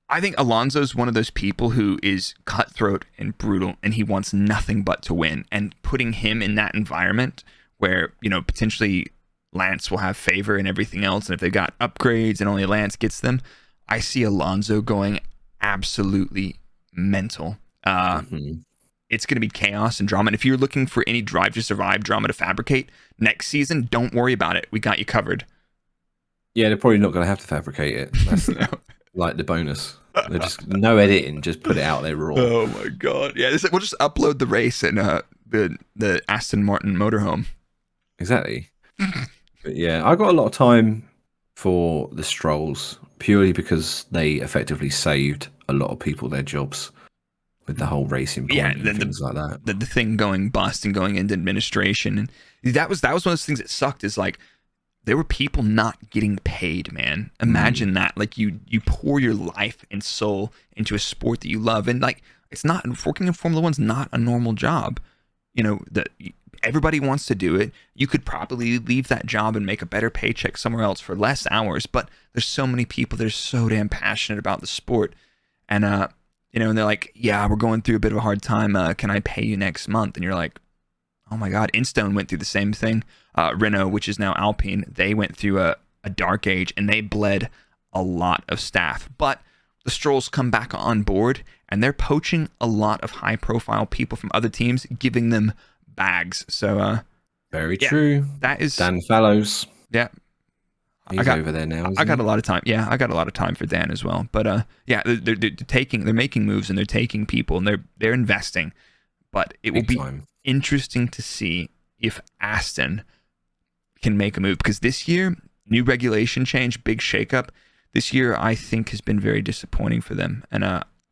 Speaker 3: I think Alonso's one of those people who is cutthroat and brutal, and he wants nothing but to win. And putting him in that environment where, potentially Lance will have favor and everything else, and if they've got upgrades and only Lance gets them, I see Alonso going absolutely mental. It's going to be chaos and drama. And if you're looking for any Drive to Survive drama to fabricate next season, don't worry about it. We got you covered.
Speaker 2: Yeah, they're probably not going to have to fabricate it. That's like the bonus. They're just no editing, just put it out there raw.
Speaker 3: Oh my god! Yeah, we'll just upload the race in the Aston Martin motorhome.
Speaker 2: Exactly. But yeah, I got a lot of time for the Strolls purely because they effectively saved a lot of people their jobs with the whole racing point and things like that.
Speaker 3: The thing going bust and going into administration, and that was one of those things that sucked. Is like, there were people not getting paid, man. Imagine that. Like, you pour your life and soul into a sport that you love, and like, it's not, working in Formula One's not a normal job. Everybody wants to do it. You could probably leave that job and make a better paycheck somewhere else for less hours, but there's so many people that are so damn passionate about the sport, and and they're like, yeah, we're going through a bit of a hard time. Can I pay you next month? And you're like, oh my God. Instone went through the same thing. Renault, which is now Alpine, they went through a dark age, and they bled a lot of staff. But the Strolls come back on board, and they're poaching a lot of high-profile people from other teams, giving them bags. So,
Speaker 2: very true.
Speaker 3: That is
Speaker 2: Dan Fallows.
Speaker 3: Yeah.
Speaker 2: He's over there now.
Speaker 3: I got a lot of time. Yeah, I got a lot of time for Dan as well. But yeah, they're making moves, and they're taking people, and they're investing. but it will
Speaker 2: Big
Speaker 3: be
Speaker 2: time.
Speaker 3: interesting to see if Aston can make a move, because this year, new regulation change, big shakeup. This year, I think, has been very disappointing for them, and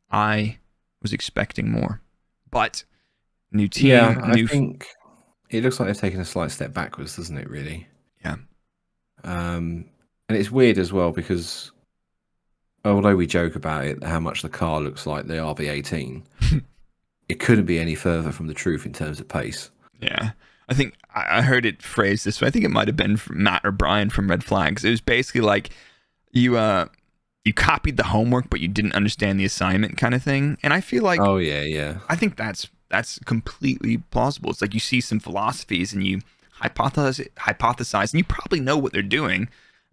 Speaker 3: I was expecting more. But new team,
Speaker 2: Yeah, I think it looks like they've taken a slight step backwards, doesn't it? Really.
Speaker 3: Yeah.
Speaker 2: And it's weird as well because although we joke about it, how much the car looks like the RB18, it couldn't be any further from the truth in terms of pace.
Speaker 3: Yeah. I think I heard it phrased this way. I think it might have been from Matt or Brian from Red Flags. It was basically like you copied the homework, but you didn't understand the assignment kind of thing. And I feel like,
Speaker 2: Oh yeah.
Speaker 3: I think that's completely plausible. It's like you see some philosophies and you hypothesize, and you probably know what they're doing,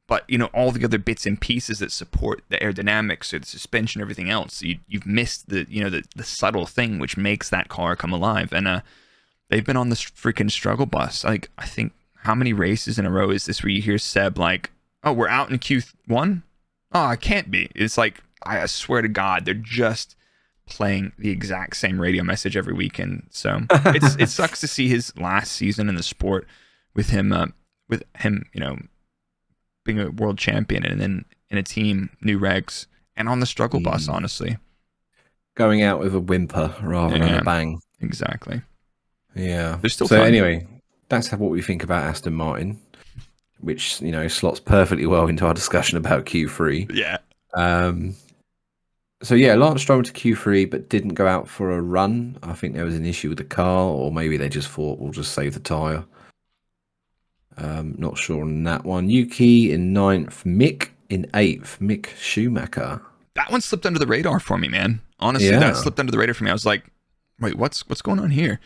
Speaker 3: but all the other bits and pieces that support the aerodynamics or the suspension, everything else, you've missed the subtle thing which makes that car come alive. And they've been on this freaking struggle bus. Like, I think, how many races in a row is this where you hear Seb like, "Oh, we're out in Q1? Oh, it can't be." It's like, I swear to God, they're just playing the exact same radio message every weekend. So it sucks to see his last season in the sport with him, being a world champion and then in a team, new regs, and on the struggle bus, honestly.
Speaker 2: Going out with a whimper rather than a bang.
Speaker 3: Exactly.
Speaker 2: Yeah.
Speaker 3: They're still
Speaker 2: so
Speaker 3: fun.
Speaker 2: Anyway, that's what we think about Aston Martin, which slots perfectly well into our discussion about Q3.
Speaker 3: Yeah.
Speaker 2: So yeah, Lance Stroll to Q3, but didn't go out for a run. I think there was an issue with the car, or maybe they just thought we'll just save the tyre. Not sure on that one. Yuki in 9th, Mick in 8th, Mick Schumacher.
Speaker 3: That one slipped under the radar for me, man. Honestly, that slipped under the radar for me. I was like, wait, what's going on here?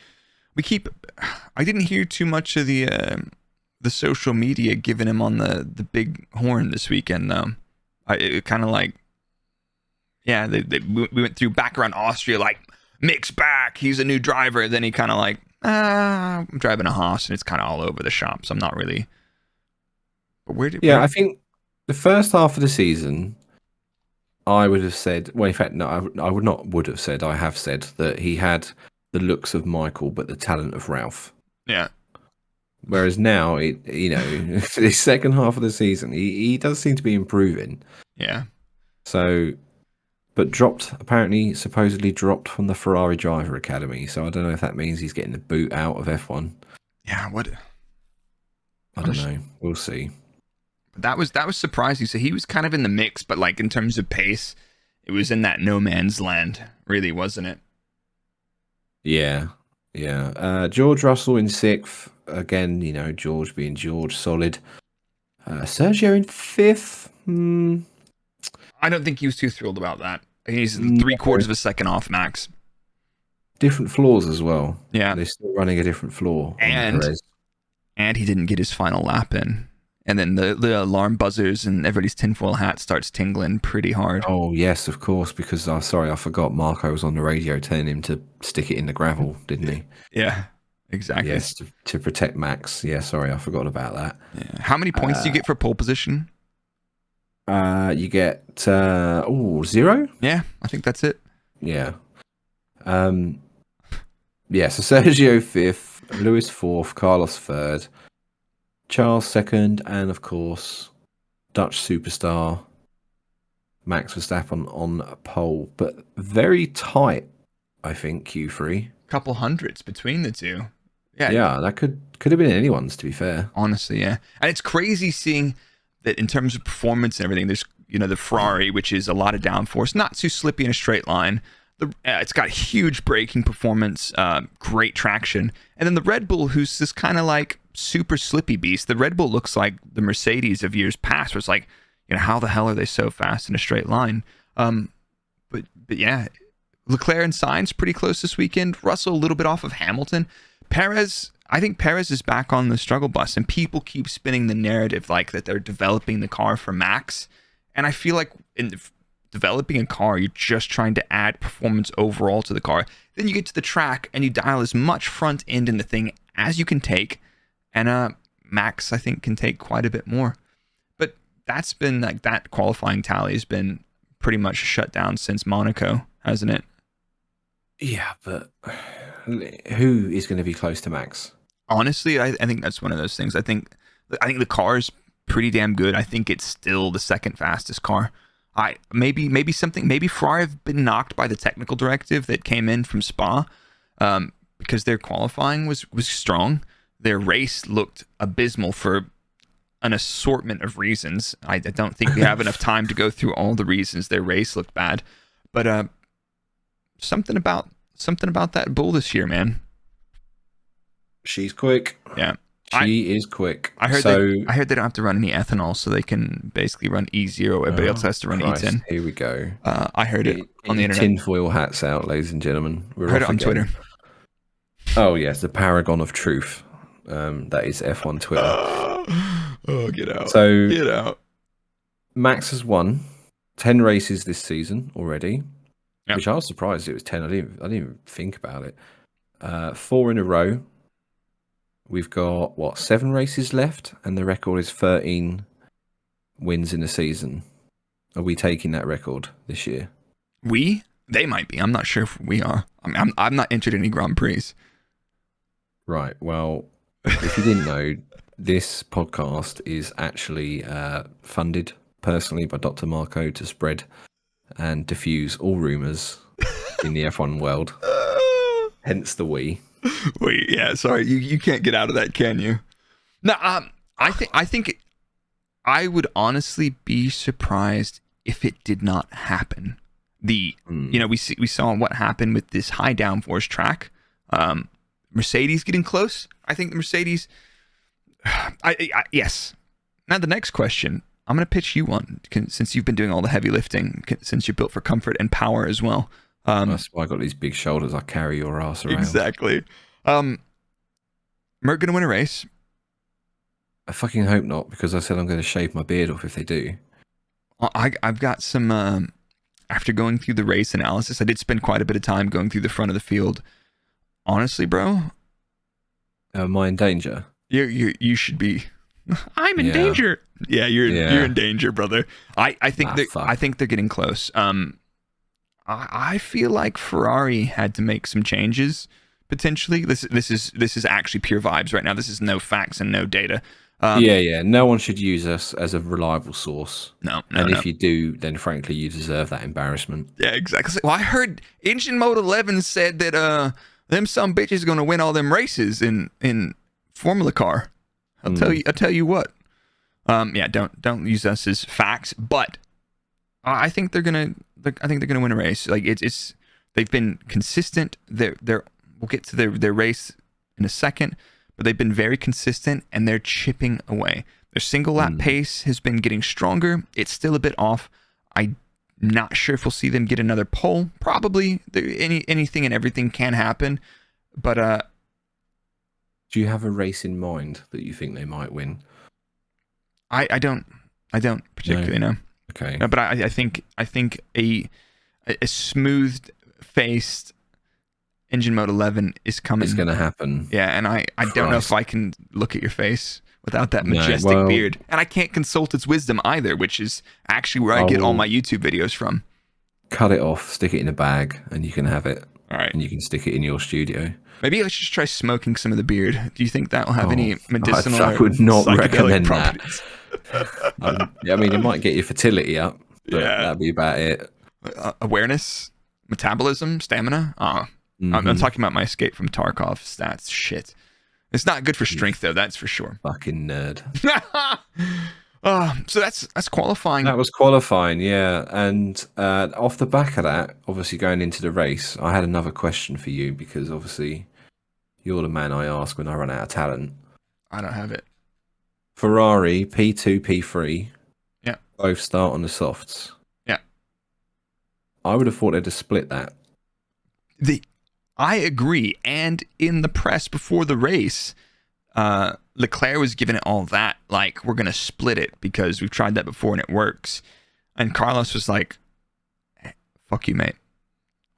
Speaker 3: I didn't hear too much of the social media giving him on the big horn this weekend, though. It kind of like, yeah, we went through back around Austria, like, Mick's back, he's a new driver. Then he kind of like, I'm driving a Haas, and it's kind of all over the shop, so I'm not really. But
Speaker 2: I think the first half of the season, I would have said, well, in fact, no, I would have said, I have said that he had the looks of Michael, but the talent of Ralph.
Speaker 3: Yeah.
Speaker 2: Whereas now, for the second half of the season, he does seem to be improving.
Speaker 3: Yeah.
Speaker 2: So, but supposedly dropped from the Ferrari Driver Academy. So I don't know if that means he's getting the boot out of F1.
Speaker 3: Yeah. What?
Speaker 2: I don't know. We'll see.
Speaker 3: That was surprising. So he was kind of in the mix, but like in terms of pace, it was in that no man's land, really, wasn't it?
Speaker 2: Yeah. George Russell in 6th. Again, George being George, solid. Sergio in 5th.
Speaker 3: I don't think he was too thrilled about that. He's 3/4 of a second off max.
Speaker 2: Different floors as well.
Speaker 3: Yeah.
Speaker 2: They're still running a different floor.
Speaker 3: And he didn't get his final lap in. And then the alarm buzzers and everybody's tinfoil hat starts tingling pretty hard.
Speaker 2: Oh, yes, of course, because I forgot Marco was on the radio telling him to stick it in the gravel, didn't he?
Speaker 3: Yeah, exactly.
Speaker 2: Yes, to protect Max. Yeah, sorry, I forgot about that.
Speaker 3: Yeah. How many points do you get for pole position?
Speaker 2: You get 0.
Speaker 3: Yeah, I think that's it.
Speaker 2: Yeah. So Sergio 5th, Lewis 4th, Carlos 3rd, Charles 2nd, and of course Dutch superstar Max Verstappen on pole, but very tight. I think Q3.
Speaker 3: Couple hundreds between the two.
Speaker 2: Yeah, that could have been anyone's, to be fair.
Speaker 3: Honestly, yeah. And it's crazy seeing that in terms of performance and everything. There's the Ferrari, which is a lot of downforce, not too slippy in a straight line. It's got huge braking performance, great traction, and then the Red Bull, who's this kind of like super slippy beast. The Red Bull looks like the Mercedes of years past, where it's like, how the hell are they so fast in a straight line? But yeah, Leclerc and Sainz pretty close this weekend. Russell a little bit off of Hamilton. Perez, I think Perez is back on the struggle bus, and people keep spinning the narrative like that they're developing the car for Max. And I feel like in developing a car, you're just trying to add performance overall to the car. Then you get to the track and you dial as much front end in the thing as you can take. And Max, I think, can take quite a bit more. But that's been like, that qualifying tally has been pretty much shut down since Monaco, hasn't it?
Speaker 2: Yeah, but who is going to be close to Max?
Speaker 3: Honestly, I think that's one of those things. I think the car is pretty damn good. I think it's still the second fastest car. Maybe Ferrari have been knocked by the technical directive that came in from Spa, because their qualifying was strong. Their race looked abysmal for an assortment of reasons. I don't think we have enough time to go through all the reasons their race looked bad, but something about that bull this year, man.
Speaker 2: She's quick.
Speaker 3: Yeah.
Speaker 2: She is quick.
Speaker 3: I heard they don't have to run any ethanol, so they can basically run E0. Everybody else has to run E10.
Speaker 2: Here we go.
Speaker 3: I heard it on the internet.
Speaker 2: Tinfoil hats out, ladies and gentlemen.
Speaker 3: I heard it on Twitter.
Speaker 2: Oh yes, the paragon of truth. That is F1 Twitter.
Speaker 3: Oh, get out!
Speaker 2: So
Speaker 3: get out.
Speaker 2: Max has won 10 races this season already,
Speaker 3: yep.
Speaker 2: Which I was surprised it was 10. I didn't even think about it. 4 in a row. We've got 7 races left, and the record is 13 wins in a season. Are we taking that record this year?
Speaker 3: They might be. I'm not sure if we are. I mean, I'm not entered in any Grand Prix.
Speaker 2: Right. Well, if you didn't know, this podcast is actually funded personally by Dr. Marco to spread and diffuse all rumours in the F1 world. Hence the we.
Speaker 3: Wait, yeah, sorry, you can't get out of that, can you? No, I think I would honestly be surprised if it did not happen. We saw what happened with this high downforce track. Mercedes getting close. I think the Mercedes. Yes. Now the next question, I'm going to pitch you one, since you've been doing all the heavy lifting, since you're built for comfort and power as well.
Speaker 2: That's why I got these big shoulders. I carry your ass around.
Speaker 3: Exactly. Merc going to win a race?
Speaker 2: I fucking hope not, because I said I'm going to shave my beard off if they do.
Speaker 3: I've got some. After going through the race analysis, I did spend quite a bit of time going through the front of the field. Honestly, bro,
Speaker 2: am I in danger?
Speaker 3: You should be. I'm in danger. Yeah, you're in danger, brother. I think they're getting close. I feel like Ferrari had to make some changes potentially. This is actually pure vibes right now. This is no facts and no data.
Speaker 2: No one should use us as a reliable source.
Speaker 3: No.
Speaker 2: If you do, then frankly you deserve that embarrassment.
Speaker 3: Yeah, exactly. Well, I heard Engine Mode 11 said that them some bitches going to win all them races in Formula Car. I'll tell you what. Don't use us as facts, but I think they're gonna win a race. Like they've been consistent. We'll get to their race in a second, but they've been very consistent and they're chipping away. Their single lap pace has been getting stronger. It's still a bit off. I'm not sure if we'll see them get another pole. Probably. Anything and everything can happen, but
Speaker 2: do you have a race in mind that you think they might win?
Speaker 3: I don't particularly know.
Speaker 2: Okay.
Speaker 3: No, but I think a smooth faced Engine Mode 11 is coming.
Speaker 2: It's going to happen.
Speaker 3: Yeah, and I don't know if I can look at your face without that majestic beard. And I can't consult its wisdom either, which is actually where I get all my YouTube videos from.
Speaker 2: Cut it off, stick it in a bag, and you can have it.
Speaker 3: All right.
Speaker 2: And you can stick it in your studio.
Speaker 3: Maybe let's just try smoking some of the beard. Do you think that will have any medicinal
Speaker 2: I would not recommend
Speaker 3: properties?
Speaker 2: That. I mean, it might get your fertility up, but that'd be about it.
Speaker 3: Awareness, metabolism, stamina. I'm talking about my escape from Tarkov stats. Shit. It's not good for strength, though. That's for sure.
Speaker 2: Fucking nerd.
Speaker 3: So that's qualifying.
Speaker 2: That was qualifying, yeah. And off the back of that, obviously going into the race, I had another question for you, because obviously you're the man I ask when I run out of talent.
Speaker 3: I don't have it.
Speaker 2: Ferrari, P2, P3.
Speaker 3: Yeah.
Speaker 2: Both start on the softs.
Speaker 3: Yeah.
Speaker 2: I would have thought they'd have split that.
Speaker 3: I agree. And in the press before the race, Leclerc was giving it all that, like, we're going to split it because we've tried that before and it works. And Carlos was like, fuck you, mate.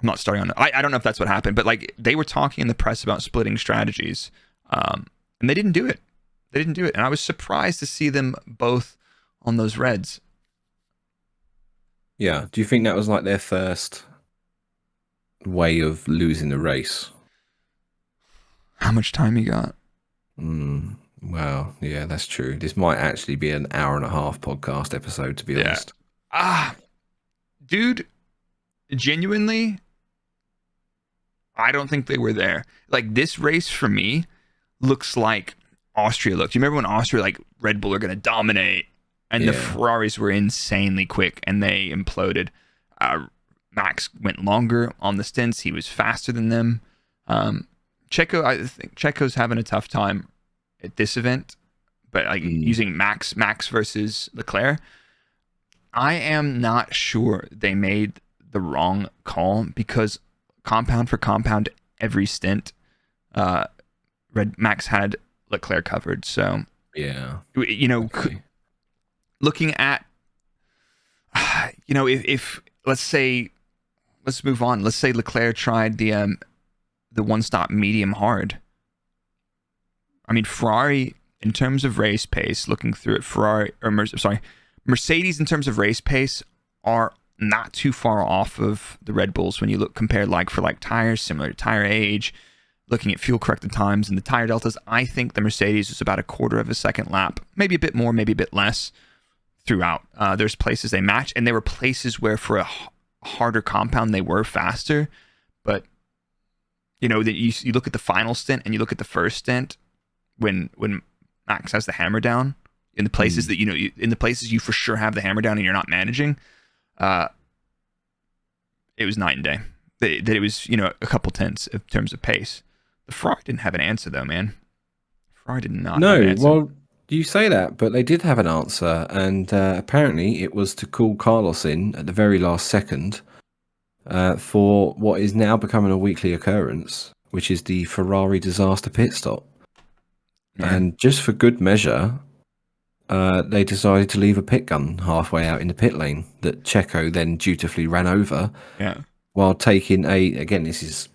Speaker 3: I'm not starting on that. I don't know if that's what happened, but like they were talking in the press about splitting strategies. And they didn't do it. And I was surprised to see them both on those reds.
Speaker 2: Yeah. Do you think that was like their first way of losing the race?
Speaker 3: How much time you got?
Speaker 2: Well, yeah, that's true. This might actually be an hour and a half podcast episode, to be honest.
Speaker 3: Dude, genuinely, I don't think they were there. Like, this race for me looks like Austria looked. You remember when Austria, like, Red Bull are going to dominate, and the Ferraris were insanely quick, and they imploded. Max went longer on the stints. He was faster than them. Checo, I think Checo's having a tough time at this event, but like using Max versus Leclerc, I am not sure they made the wrong call, because compound for compound every stint, Max had Leclerc covered. So
Speaker 2: yeah,
Speaker 3: looking at if let's move on. Let's say Leclerc tried the one-stop medium hard. I mean, Ferrari, in terms of race pace, looking through it, Mercedes in terms of race pace are not too far off of the Red Bulls when you compare like for like tires, similar to tire age, looking at fuel corrected times and the tire deltas. I think the Mercedes was about a quarter of a second lap, maybe a bit more, maybe a bit less throughout. There's places they match, and there were places where for a harder compound they were faster, but you look at the final stint and you look at the first stint when Max has the hammer down in the places that in the places you for sure have the hammer down and you're not managing, it was night and day. That it was a couple tenths in terms of pace. The Ferrari didn't have an answer though, man. Ferrari did not have an answer.
Speaker 2: Well, you say that, but they did have an answer, and apparently it was to call Carlos in at the very last second for what is now becoming a weekly occurrence, which is the Ferrari disaster pit stop. Yeah. And just for good measure, they decided to leave a pit gun halfway out in the pit lane that Checo then dutifully ran over.
Speaker 3: Yeah.
Speaker 2: While taking again, this is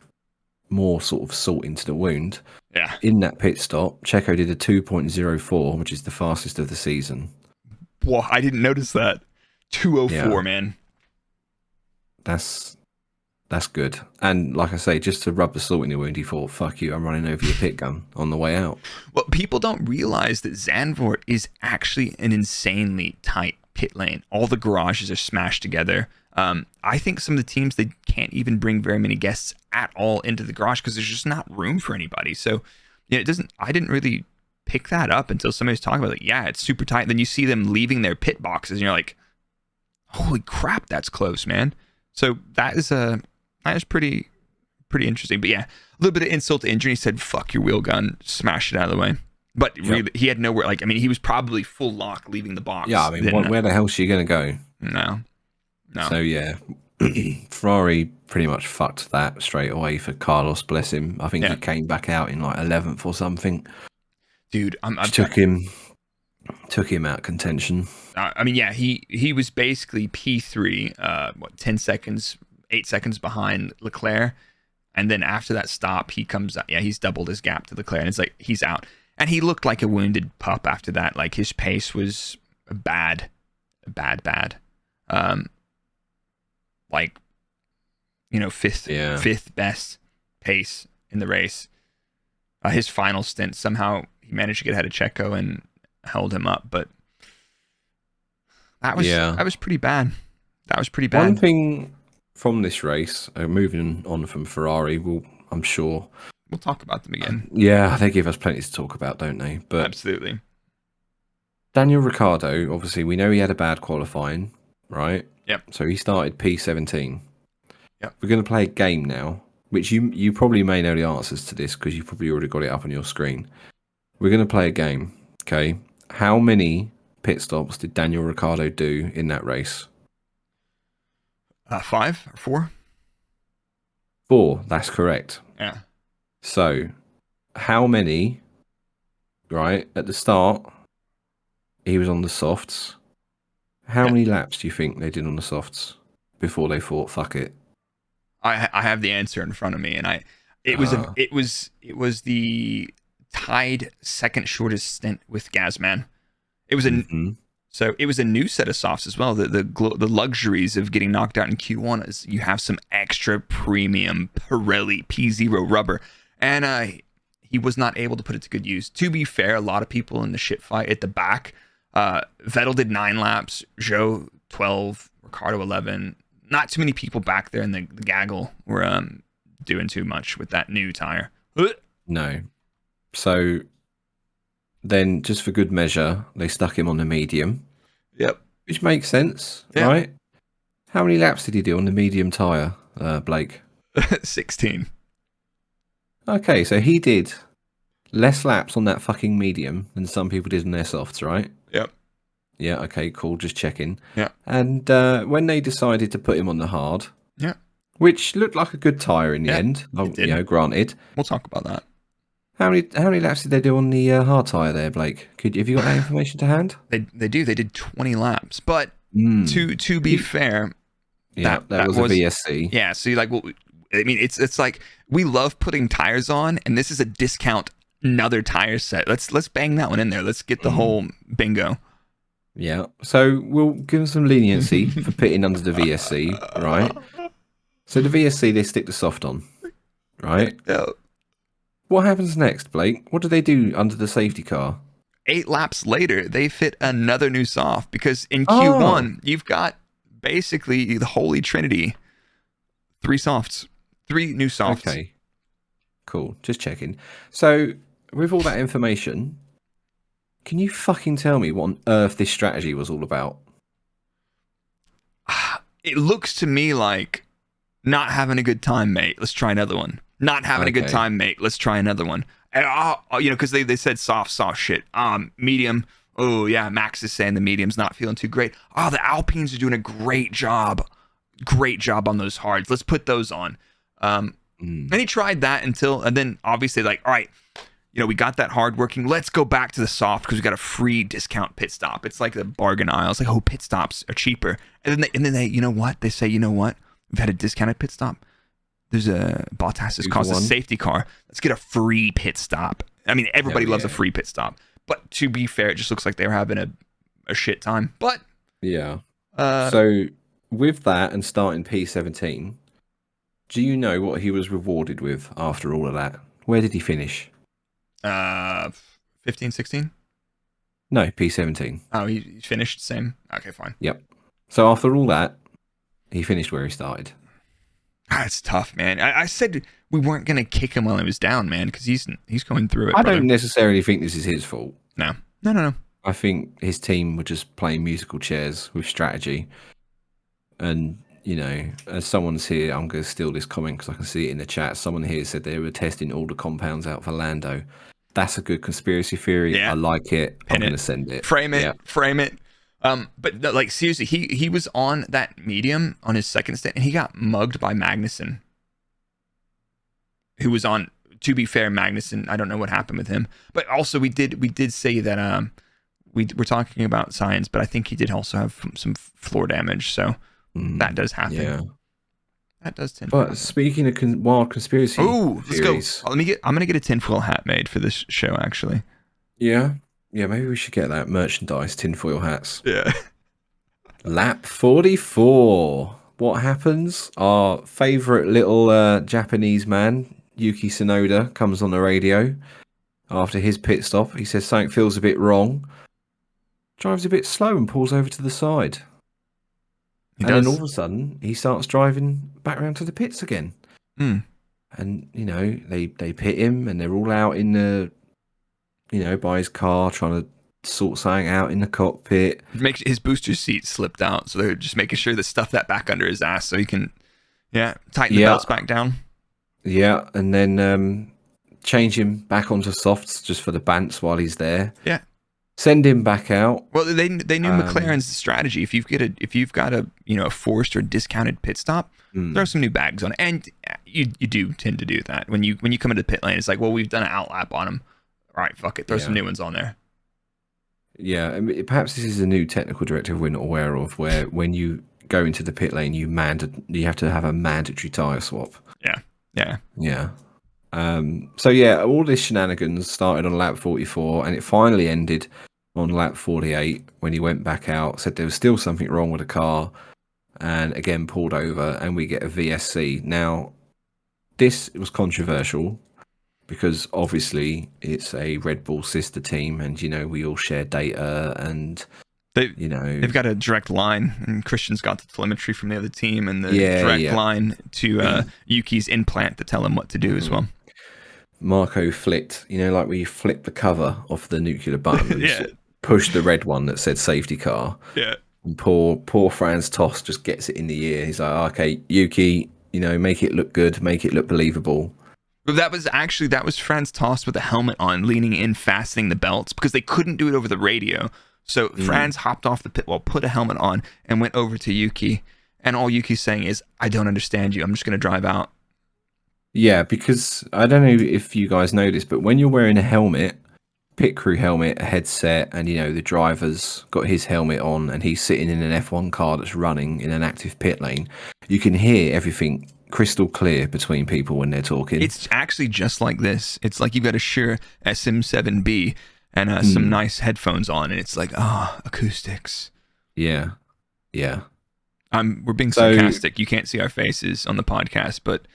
Speaker 2: more sort of salt into the wound.
Speaker 3: Yeah.
Speaker 2: In that pit stop, Checo did a 2.04, which is the fastest of the season.
Speaker 3: Whoa, I didn't notice that. 204, man.
Speaker 2: That's good. And like I say, just to rub the salt in the wound, he thought, fuck you, I'm running over your pit gun on the way out.
Speaker 3: Well, people don't realize that Zandvoort is actually an insanely tight pit lane. All the garages are smashed together. I think some of the teams, they can't even bring very many guests at all into the garage because there's just not room for anybody. So, I didn't really pick that up until somebody was talking about it. Like, yeah, it's super tight. Then you see them leaving their pit boxes and you're like, holy crap, that's close, man. So that is pretty interesting. But yeah, a little bit of insult to injury. He said, fuck your wheel gun, smash it out of the way. But really, he had nowhere. Like, I mean, he was probably full lock leaving the box.
Speaker 2: Yeah, I mean, where the hell is she going to go?
Speaker 3: No.
Speaker 2: So yeah, Ferrari pretty much fucked that straight away for Carlos. Bless him. I think he came back out in like 11th or something.
Speaker 3: Dude,
Speaker 2: took him out of contention.
Speaker 3: I mean, yeah, he was basically P3, 10 seconds, 8 seconds behind Leclerc, and then after that stop, he comes out. Yeah, he's doubled his gap to Leclerc, and it's like he's out, and he looked like a wounded pup after that. Like his pace was bad. Like, fifth best pace in the race. His final stint, somehow he managed to get ahead of Checo and held him up, but that was pretty bad.
Speaker 2: One thing from this race, moving on from Ferrari, I'm sure
Speaker 3: we'll talk about them again.
Speaker 2: Yeah, they give us plenty to talk about, don't they? But
Speaker 3: absolutely.
Speaker 2: Daniel Ricciardo, obviously, we know he had a bad qualifying, right?
Speaker 3: Yep.
Speaker 2: So he started P17.
Speaker 3: Yep.
Speaker 2: We're going to play a game now, which you probably may know the answers to this because you probably already got it up on your screen. We're going to play a game, okay? How many pit stops did Daniel Ricciardo do in that race?
Speaker 3: 5 or 4?
Speaker 2: 4, that's correct.
Speaker 3: Yeah.
Speaker 2: So, how many, right, at the start, he was on the softs. How many laps do you think they did on the softs before they thought, fuck it?
Speaker 3: I have the answer in front of me, and it was the tied second shortest stint with Gazman. It was so it was a new set of softs as well. The luxuries of getting knocked out in Q1 is you have some extra premium Pirelli P0 rubber, and he was not able to put it to good use. To be fair, a lot of people in the shit fight at the back, Vettel did 9 laps, Zhou 12, Ricciardo 11. Not too many people back there in the gaggle were doing too much with that new tire.
Speaker 2: No. So then, just for good measure, they stuck him on the medium.
Speaker 3: Yep.
Speaker 2: Which makes sense,
Speaker 3: Yeah.
Speaker 2: right? How many laps did he do on the medium tyre, Blake?
Speaker 3: 16.
Speaker 2: Okay, so he did less laps on that fucking medium than some people did on their softs, right?
Speaker 3: Yep.
Speaker 2: Yeah, okay, cool, just checking.
Speaker 3: Yeah.
Speaker 2: And when they decided to put him on the hard,
Speaker 3: Yeah.
Speaker 2: which looked like a good tyre in the end,
Speaker 3: did.
Speaker 2: Granted.
Speaker 3: We'll talk about that.
Speaker 2: How many laps did they do on the hard tyre there, Blake? Have you got that information to hand?
Speaker 3: They do. They did 20 laps. But to be fair,
Speaker 2: that was a VSC.
Speaker 3: Yeah. So it's like we love putting tires on, and this is a discount another tire set. Let's bang that one in there. Let's get the whole bingo.
Speaker 2: Yeah. So we'll give them some leniency for pitting under the VSC, right? So the VSC they stick the soft on, right?
Speaker 3: Yeah.
Speaker 2: What happens next, Blake? What do they do under the safety car?
Speaker 3: 8 laps later, they fit another new soft because in Q1 you've got basically the holy trinity. 3 softs. 3 new softs.
Speaker 2: Okay. Cool. Just checking. So, with all that information, can you fucking tell me what on earth this strategy was all about?
Speaker 3: It looks to me like not having a good time, mate. Let's try another one. Not having a good time, mate. Let's try another one. And, because they said soft shit. Medium. Oh, yeah, Max is saying the medium's not feeling too great. Oh, the Alpines are doing a great job. Great job on those hards. Let's put those on. And he tried that and then obviously all right, we got that hard working. Let's go back to the soft because we got a free discount pit stop. It's like the bargain aisle. It's like, pit stops are cheaper. And then they, you know what? They say, you know what? We've had a discounted pit stop. There's a Bottas has caused a safety car. Let's get a free pit stop. I mean, everybody loves a free pit stop. But to be fair, it just looks like they were having a shit time. But
Speaker 2: yeah. So with that and starting P17, do you know what he was rewarded with after all of that? Where did he finish?
Speaker 3: 15, 16?
Speaker 2: No, P17.
Speaker 3: Oh, he finished same. Okay, fine.
Speaker 2: Yep. So after all that, he finished where he started.
Speaker 3: It's tough, man. I said we weren't going to kick him while he was down, man, because he's going through it.
Speaker 2: I don't necessarily think this is his fault.
Speaker 3: No.
Speaker 2: I think his team were just playing musical chairs with strategy. And, as someone's here, I'm going to steal this comment because I can see it in the chat. Someone here said they were testing all the compounds out for Lando. That's a good conspiracy theory. Yeah. I like it. I'm going to send it.
Speaker 3: Frame it. But no, seriously, he was on that medium on his second stint, and he got mugged by Magnussen, who was on. To be fair, Magnussen, I don't know what happened with him, but also we did say that we're talking about science, but I think he did also have some floor damage, so that does happen. Yeah, that does tend.
Speaker 2: But speaking of wild conspiracy,
Speaker 3: let's go. I'm gonna get a tinfoil hat made for this show, actually.
Speaker 2: Yeah. Yeah, maybe we should get that merchandise, tinfoil hats.
Speaker 3: Yeah.
Speaker 2: Lap 44. What happens? Our favourite little Japanese man, Yuki Tsunoda, comes on the radio after his pit stop. He says something feels a bit wrong. Drives a bit slow and pulls over to the side. Then all of a sudden, he starts driving back around to the pits again. And, they pit him and they're all out in the... by his car, trying to sort something out in the cockpit.
Speaker 3: His booster seat slipped out, so they're just making sure to stuff that back under his ass so he can, tighten the belts back down. Yeah,
Speaker 2: and then change him back onto softs just for the bants while he's there.
Speaker 3: Yeah,
Speaker 2: send him back out.
Speaker 3: Well, they knew McLaren's strategy. If you've got a forced or discounted pit stop, throw some new bags on it, and you do tend to do that when you come into the pit lane. It's like, well, we've done an outlap on him. All right, fuck it. Throw some new ones on there.
Speaker 2: Yeah, perhaps this is a new technical directive we're not aware of, where when you go into the pit lane, you have to have a mandatory tyre swap.
Speaker 3: Yeah.
Speaker 2: All this shenanigans started on lap 44, and it finally ended on lap 48 when he went back out, said there was still something wrong with the car, and again pulled over, and we get a VSC. Now, this was controversial, because obviously it's a Red Bull sister team, and we all share data, and
Speaker 3: they've got a direct line, and Christian's got the telemetry from the other team, and the direct line to Yuki's implant to tell him what to do as well.
Speaker 2: Marco flicked, like where you flip the cover off the nuclear button, push the red one that said safety car.
Speaker 3: Yeah.
Speaker 2: And poor Franz Tost just gets it in the ear. He's like, okay, Yuki, make it look good, make it look believable.
Speaker 3: But that was Franz Tost with the helmet on, leaning in, fastening the belts, because they couldn't do it over the radio. So Franz hopped off the pit wall, put a helmet on, and went over to Yuki. And all Yuki's saying is, I don't understand you. I'm just going to drive out.
Speaker 2: Yeah, because I don't know if you guys know this, but when you're wearing a helmet, pit crew helmet, a headset, and the driver's got his helmet on and he's sitting in an F1 car that's running in an active pit lane, you can hear everything crystal clear between people when they're talking.
Speaker 3: It's actually just like this. It's like you've got a Shure SM7B and some nice headphones on, and it's like, acoustics.
Speaker 2: Yeah.
Speaker 3: We're being sarcastic. You can't see our faces on the podcast, but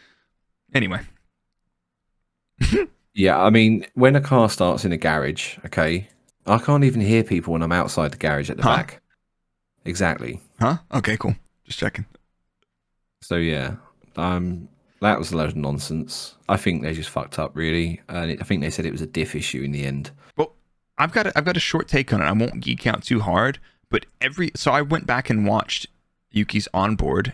Speaker 3: anyway.
Speaker 2: Yeah, I mean, when a car starts in a garage, okay, I can't even hear people when I'm outside the garage at the back. Exactly.
Speaker 3: Huh? Okay, cool. Just checking.
Speaker 2: So yeah, that was a load of nonsense. I think they just fucked up, really. I think they said it was a diff issue in the end.
Speaker 3: Well, I've got a short take on it. I won't geek out too hard, but so I went back and watched Yuki's onboard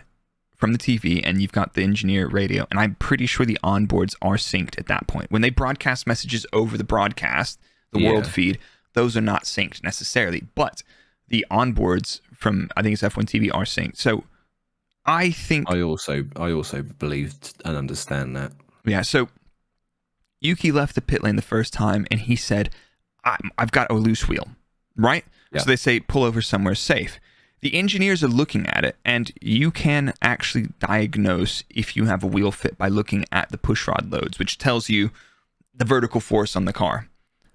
Speaker 3: from the TV, and you've got the engineer radio, and I'm pretty sure the onboards are synced at that point. When they broadcast messages over the broadcast, the world feed, those are not synced necessarily, but the onboards from, I think it's F1 TV, are synced. So I think
Speaker 2: I also believed and understand that.
Speaker 3: Yeah, so Yuki left the pit lane the first time, and he said, I've got a loose wheel, right? Yeah. So they say, pull over somewhere safe. The engineers are looking at it, and you can actually diagnose if you have a wheel fit by looking at the pushrod loads, which tells you the vertical force on the car.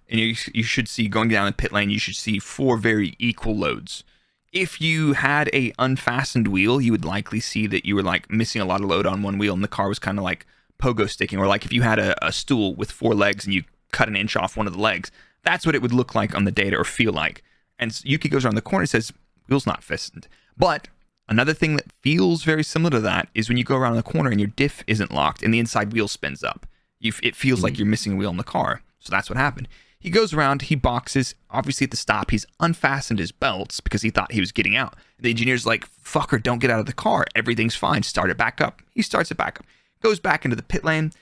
Speaker 3: And you should see, going down the pit lane, you should see 4 very equal loads. If you had a unfastened wheel, you would likely see that you were like missing a lot of load on one wheel, and the car was kind of like pogo sticking, or like if you had a stool with 4 legs and you cut an inch off one of the legs, that's what it would look like on the data, or feel like. And Yuki goes around the corner and says, wheel's not fastened. But another thing that feels very similar to that is when you go around the corner and your diff isn't locked and the inside wheel spins up. It feels like you're missing a wheel in the car. So that's what happened. He goes around, he boxes. Obviously at the stop, he's unfastened his belts because he thought he was getting out. The engineer's like, fucker, don't get out of the car. Everything's fine. Start it back up. He starts it back up. Goes back into the pit lane.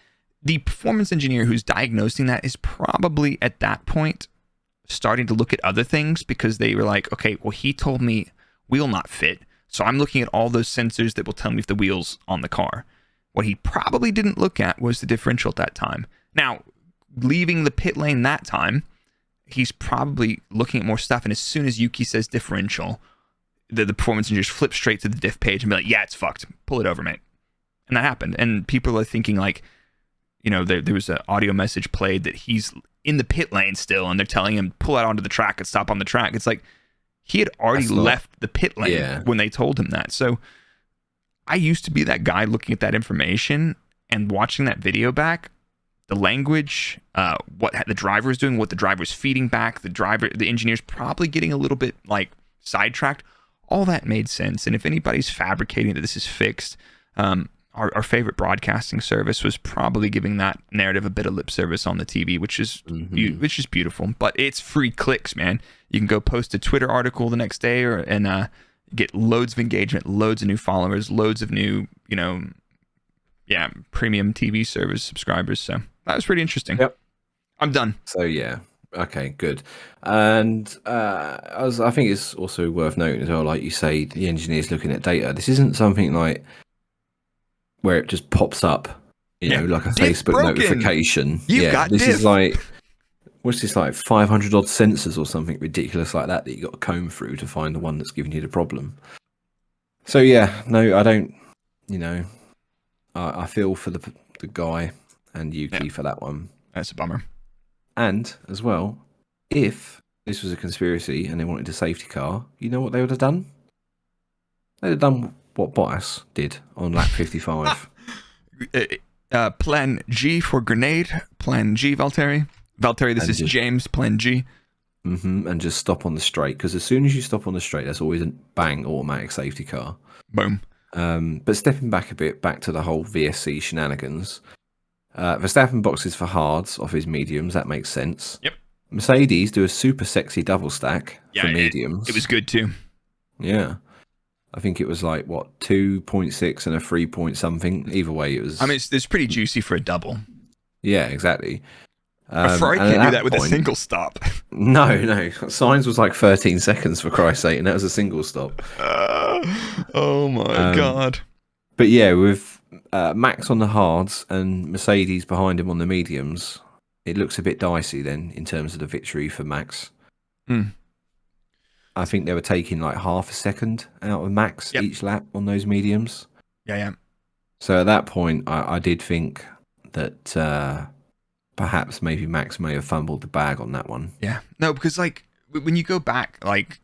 Speaker 3: The performance engineer who's diagnosing that is probably at that point starting to look at other things, because they were like, okay, well, he told me wheel not fit, so I'm looking at all those sensors that will tell me if the wheel's on the car. What he probably didn't look at was the differential at that time. Now, leaving the pit lane that time, he's probably looking at more stuff, and as soon as Yuki says differential, the performance engineers flip straight to the diff page and be like, yeah, it's fucked. Pull it over, mate. And that happened. And people are thinking like, there was an audio message played that he's in the pit lane still, and they're telling him, pull out onto the track and stop on the track. It's like, he had already left the pit lane when they told him that. So I used to be that guy looking at that information and watching that video back, the language, what the driver is doing, what the driver's feeding back, the engineer's probably getting a little bit like sidetracked. All that made sense. And if anybody's fabricating that this is fixed, our favorite broadcasting service was probably giving that narrative a bit of lip service on the TV, which is beautiful. But it's free clicks, man. You can go post a Twitter article the next day, and get loads of engagement, loads of new followers, loads of new, premium TV service subscribers. So that was pretty interesting.
Speaker 2: Yep.
Speaker 3: I'm done.
Speaker 2: So yeah. Okay, good. And I think it's also worth noting as well, like you say, the engineer's looking at data. This isn't something like where it just pops up, like a Facebook notification. This is like, what's this, like 500 odd sensors or something ridiculous like that you got to comb through to find the one that's giving you the problem. So yeah, no, I don't, I feel for the guy and Yuki for that one.
Speaker 3: That's a bummer.
Speaker 2: And as well, if this was a conspiracy and they wanted a safety car, you know what they would have done? They'd have done what Bottas did on lap 55.
Speaker 3: Plan G for grenade. Plan G, Valtteri. Valtteri, this is James. Plan G.
Speaker 2: And just stop on the straight, because as soon as you stop on the straight, there's always a bang automatic safety car.
Speaker 3: Boom.
Speaker 2: But stepping back a bit, back to the whole VSC shenanigans. Verstappen boxes for hards off his mediums. That makes sense.
Speaker 3: Yep.
Speaker 2: Mercedes do a super sexy double stack for mediums.
Speaker 3: It was good too.
Speaker 2: Yeah. I think it was like, 2.6 and a 3 point something. Either way, it was...
Speaker 3: I mean, it's pretty juicy for a double.
Speaker 2: Yeah, exactly.
Speaker 3: A Ferrari can't do that with a single stop.
Speaker 2: No. Sainz was like 13 seconds, for Christ's sake, and that was a single stop.
Speaker 3: Oh my God.
Speaker 2: But yeah, with Max on the hards and Mercedes behind him on the mediums, it looks a bit dicey then in terms of the victory for Max. I think they were taking like half a second out of Max each lap on those mediums.
Speaker 3: Yeah.
Speaker 2: So at that point, I did think that perhaps maybe Max may have fumbled the bag on that one.
Speaker 3: Yeah. No, because like when you go back, like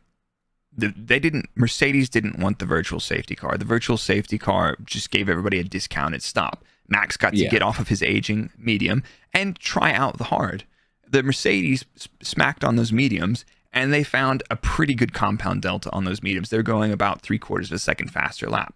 Speaker 3: Mercedes didn't want the virtual safety car. The virtual safety car just gave everybody a discounted stop. Max got to get off of his aging medium and try out the hard. The Mercedes smacked on those mediums, and they found a pretty good compound delta on those mediums. They're going about 3/4 of a second faster lap.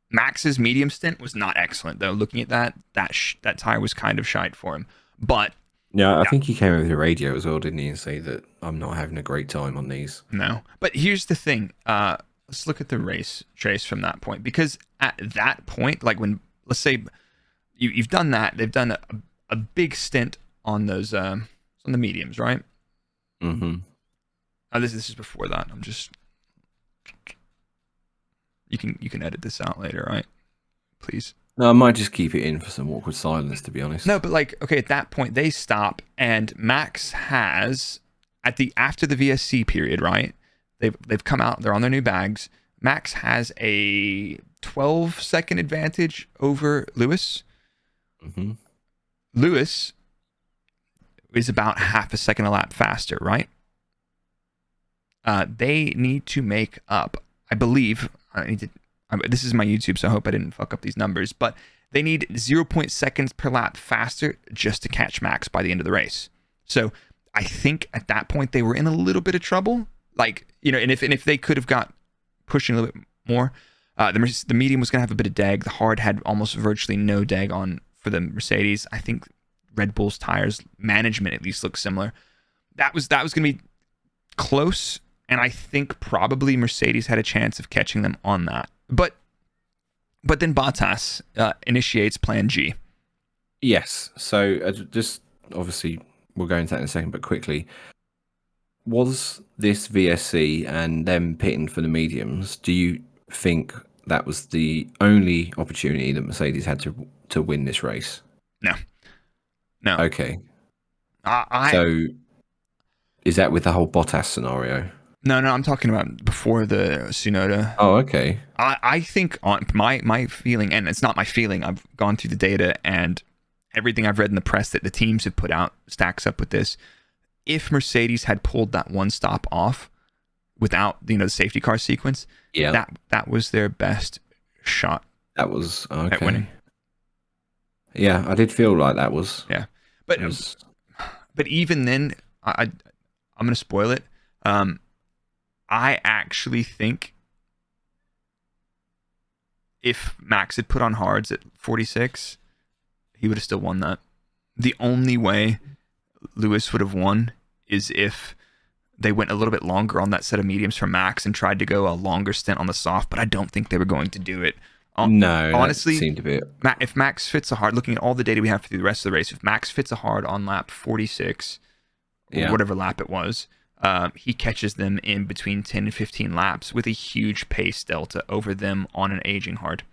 Speaker 3: Max's medium stint was not excellent, though. Looking at that tire was kind of shite for him. But
Speaker 2: yeah, I think he came over the radio as well, didn't he, and say that I'm not having a great time on these.
Speaker 3: No, but here's the thing. Let's look at the race trace from that point, because at that point, like when, let's say you've done that, they've done a big stint on those on the mediums, right?
Speaker 2: Mm-hmm.
Speaker 3: This is before that. I'm just. You can edit this out later, right? Please.
Speaker 2: No, I might just keep it in for some awkward silence, to be honest.
Speaker 3: No, but like, okay, at that point they stop, and Max has after the VSC period, right? They've come out, they're on their new bags. Max has a 12-second advantage over Lewis.
Speaker 2: Mm-hmm.
Speaker 3: Lewis is about half a second a lap faster, right? They need to make up, I believe. This is my YouTube, so I hope I didn't fuck up these numbers, but they need 0.0 seconds per lap faster just to catch Max by the end of the race. So I think at that point they were in a little bit of trouble. Like, and if they could have got pushing a little bit more, the medium was going to have a bit of drag. The hard had almost virtually no drag on for the Mercedes. I think Red Bull's tires management at least looks similar. That was going to be close. And I think probably Mercedes had a chance of catching them on that. But then Bottas initiates Plan G.
Speaker 2: Yes. So just obviously we'll go into that in a second, but quickly, was this VSC and them pitting for the mediums? Do you think that was the only opportunity that Mercedes had to win this race?
Speaker 3: No.
Speaker 2: Okay. So is that with the whole Bottas scenario?
Speaker 3: No, I'm talking about before the Tsunoda.
Speaker 2: Oh, okay.
Speaker 3: I think on my feeling, and it's not my feeling, I've gone through the data and everything I've read in the press that the teams have put out stacks up with this. If Mercedes had pulled that one stop off without the safety car sequence, that was their best shot.
Speaker 2: That was okay.
Speaker 3: At winning.
Speaker 2: Yeah, I did feel like that was.
Speaker 3: Yeah, but even then, I'm going to spoil it. I actually think if Max had put on hards at 46, he would have still won that. The only way Lewis would have won is if they went a little bit longer on that set of mediums for Max and tried to go a longer stint on the soft, but I don't think they were going to do it.
Speaker 2: No,
Speaker 3: honestly,
Speaker 2: that seemed a bit.
Speaker 3: If Max fits a hard, looking at all the data we have through the rest of the race, if Max fits a hard on lap 46, or whatever lap it was, he catches them in between 10 and 15 laps with a huge pace delta over them on an aging hard.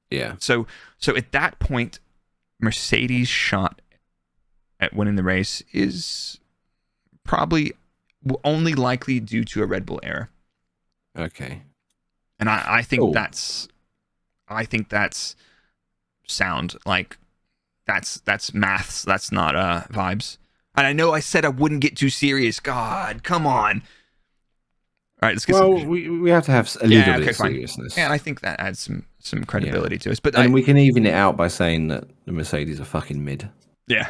Speaker 2: Yeah.
Speaker 3: So at that point, Mercedes' shot at winning the race is probably only likely due to a Red Bull error.
Speaker 2: Okay.
Speaker 3: And I think that's sound. Like that's maths. That's not vibes. And I know I said I wouldn't get too serious. God, come on. All right, let's get
Speaker 2: Well, we have to have a little bit of
Speaker 3: fine.
Speaker 2: seriousness.
Speaker 3: Yeah, I think that adds some credibility to us. But
Speaker 2: and we can even it out by saying that the Mercedes are fucking mid.
Speaker 3: Yeah.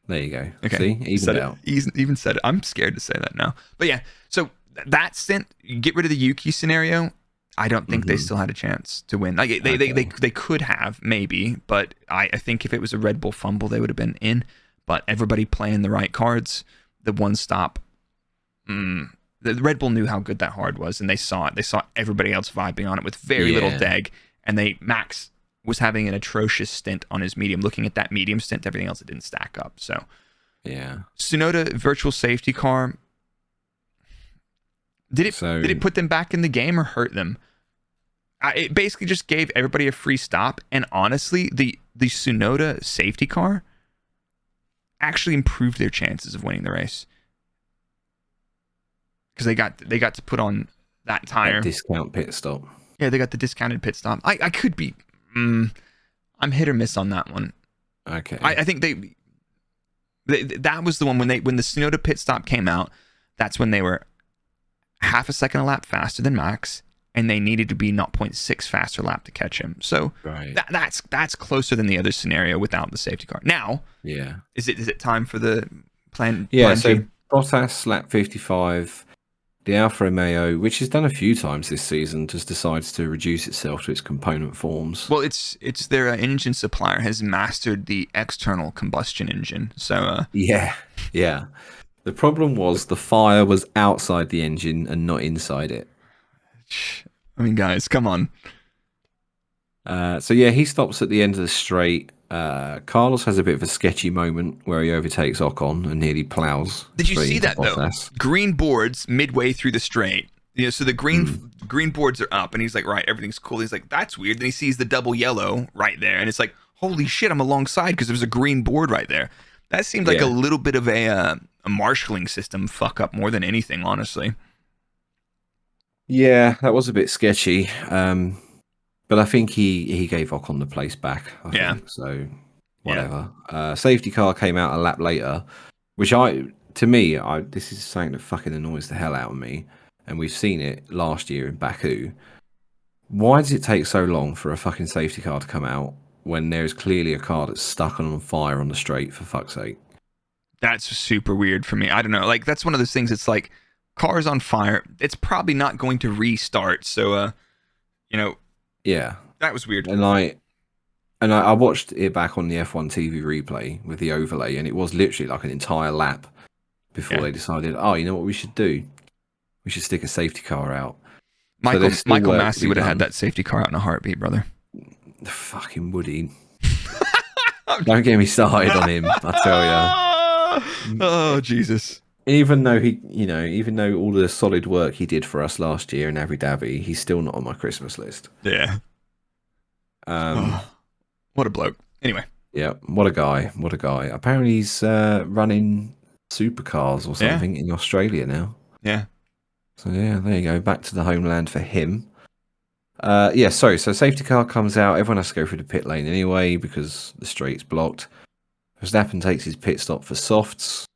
Speaker 2: There you go.
Speaker 3: Okay.
Speaker 2: See? Evened out.
Speaker 3: Even said it. I'm scared to say that now. But yeah, so that stint, get rid of the Yuki scenario. I don't think they still had a chance to win. Like they could have maybe, but I think if it was a Red Bull fumble, they would have been in. But everybody playing the right cards, the one stop. The Red Bull knew how good that hard was, and they saw it. They saw everybody else vibing on it with very little deg, and Max was having an atrocious stint on his medium. Looking at that medium stint, everything else it didn't stack up. So
Speaker 2: yeah,
Speaker 3: Tsunoda virtual safety car. Did it put them back in the game or hurt them? It basically just gave everybody a free stop, and honestly, the Tsunoda safety car actually improved their chances of winning the race because they got to put on that tire
Speaker 2: discount pit stop.
Speaker 3: Yeah, they got the discounted pit stop. I could be, I'm hit or miss on that one.
Speaker 2: Okay,
Speaker 3: I think that was the one when the Tsunoda pit stop came out. That's when they were half a second a lap faster than Max, and they needed to be 0.6 faster lap to catch him. So that's closer than the other scenario without the safety car. Now, is it time for the plan?
Speaker 2: Yeah,
Speaker 3: plan
Speaker 2: so
Speaker 3: G?
Speaker 2: Bottas lap 55. The Alfa Romeo, which has done a few times this season, just decides to reduce itself to its component forms.
Speaker 3: Well, it's their engine supplier has mastered the external combustion engine. So
Speaker 2: yeah. The problem was the fire was outside the engine and not inside it.
Speaker 3: I mean, guys, come on.
Speaker 2: So he stops at the end of the straight. Carlos has a bit of a sketchy moment where he overtakes Ocon and nearly plows.
Speaker 3: Did you see that though? Green boards midway through the straight. So the green boards are up, and he's like, right, everything's cool. He's like, that's weird. Then he sees the double yellow right there, and it's like, holy shit, I'm alongside because there's a green board right there. That seemed like a little bit of a marshalling system fuck up more than anything, honestly.
Speaker 2: Yeah, that was a bit sketchy. But I think he gave Ocon the place back. I think. So whatever. Safety car came out a lap later, which this is something that fucking annoys the hell out of me. And we've seen it last year in Baku. Why does it take so long for a fucking safety car to come out when there is clearly a car that's stuck on fire on the straight, for fuck's sake?
Speaker 3: That's super weird for me. I don't know. Like, that's one of those things. It's like, car's on fire. It's probably not going to restart. So,
Speaker 2: yeah,
Speaker 3: that was weird.
Speaker 2: And I watched it back on the F1 TV replay with the overlay, and it was literally like an entire lap before they decided, oh, you know what we should do? We should stick a safety car out.
Speaker 3: Michael Massey would have had that safety car out in a heartbeat, brother.
Speaker 2: Fucking Woody. Don't get me started on him, I tell you.
Speaker 3: Oh, Jesus.
Speaker 2: Even though even though all the solid work he did for us last year in Abu Dhabi, he's still not on my Christmas list.
Speaker 3: Yeah. What a bloke. Anyway.
Speaker 2: Yeah, what a guy. Apparently he's running supercars or something in Australia now.
Speaker 3: Yeah.
Speaker 2: So yeah, there you go. Back to the homeland for him. So safety car comes out. Everyone has to go through the pit lane anyway because the straight's blocked. Verstappen takes his pit stop for softs.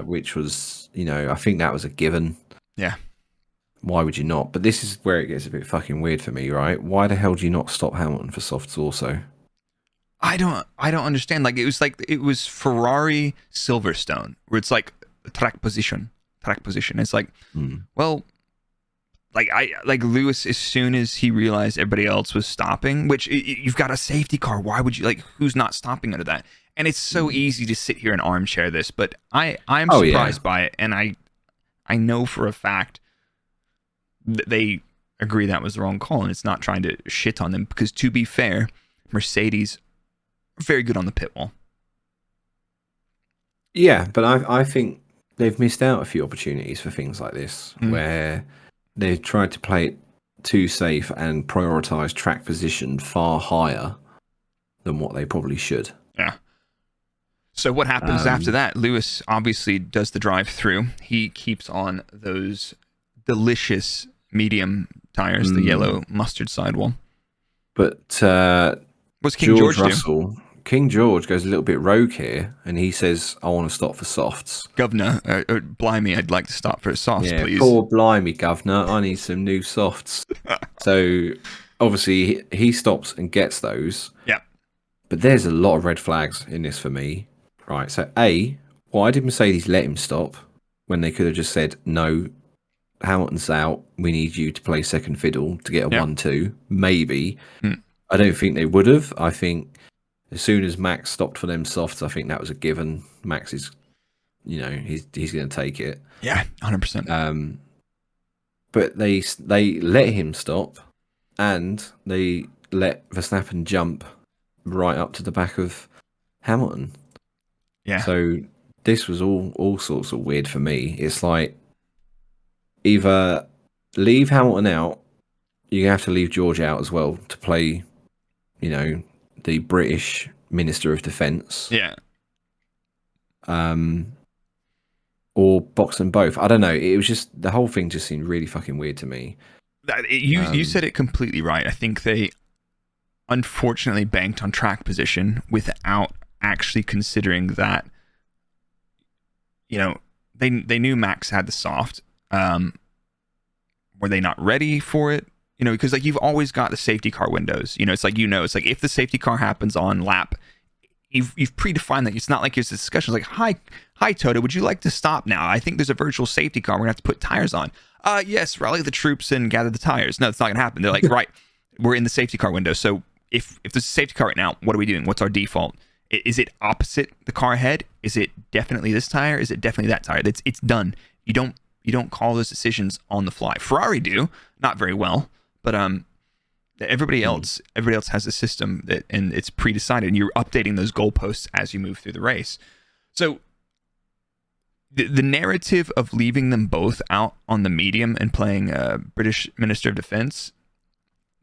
Speaker 2: Which was, I think that was a given.
Speaker 3: Yeah.
Speaker 2: Why would you not? But this is where it gets a bit fucking weird for me, right? Why the hell do you not stop Hamilton for softs also?
Speaker 3: I don't understand. Like, it was Ferrari Silverstone, where it's like track position. It's like, well, like Lewis, as soon as he realized everybody else was stopping, which you've got a safety car. Why would you, who's not stopping under that? And it's so easy to sit here and armchair this, but I'm surprised by it, and I know for a fact that they agree that was the wrong call, and it's not trying to shit on them, because to be fair, Mercedes are very good on the pit wall.
Speaker 2: Yeah, but I think they've missed out a few opportunities for things like this, where they've tried to play it too safe and prioritize track position far higher than what they probably should.
Speaker 3: Yeah. So what happens after that? Lewis obviously does the drive-through. He keeps on those delicious medium tires, the yellow mustard sidewall.
Speaker 2: But
Speaker 3: what's King George
Speaker 2: Russell King George goes a little bit rogue here, and he says, "I want to stop for softs."
Speaker 3: Governor, blimey, I'd like to stop for softs,
Speaker 2: Yeah,
Speaker 3: please.
Speaker 2: poor blimey, Governor, I need some new softs. So obviously he stops and gets those.
Speaker 3: Yeah.
Speaker 2: But there's a lot of red flags in this for me. Right. So why did Mercedes let him stop when they could have just said, no, Hamilton's out. We need you to play second fiddle to get a 1-2. Maybe. I don't think they would have. I think as soon as Max stopped for them softs, I think that was a given. Max is, he's going to take it.
Speaker 3: Yeah, 100%.
Speaker 2: But they let him stop, and they let Verstappen jump right up to the back of Hamilton.
Speaker 3: Yeah.
Speaker 2: So this was all sorts of weird for me. It's like either leave Hamilton out, you have to leave George out as well to play, the British Minister of Defence.
Speaker 3: Yeah.
Speaker 2: Or box them both. I don't know. It was just the whole thing just seemed really fucking weird to me.
Speaker 3: You said it completely right. I think they unfortunately banked on track position without actually considering that. They knew Max had the soft. Were they not ready for it? Because you've always got the safety car windows. It's like if the safety car happens on lap, you've predefined that. It's not like there's a discussion like, hi Toto, would you like to stop now? I think there's a virtual safety car. We're gonna have to put tires on. Yes, rally the troops and gather the tires. No, it's not gonna happen. They're like, right, we're in the safety car window. So if there's a safety car right now, what are we doing? What's our default? Is it opposite the car ahead? Is it definitely this tire? Is it definitely that tire? It's done. You don't call those decisions on the fly. Ferrari do, not very well, but everybody else has a system and it's pre-decided, and you're updating those goalposts as you move through the race. So the narrative of leaving them both out on the medium and playing British Minister of Defence,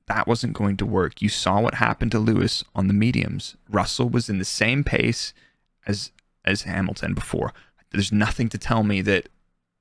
Speaker 3: that wasn't going to work. You saw what happened to Lewis on the mediums. Russell was in the same pace as Hamilton before. There's nothing to tell me that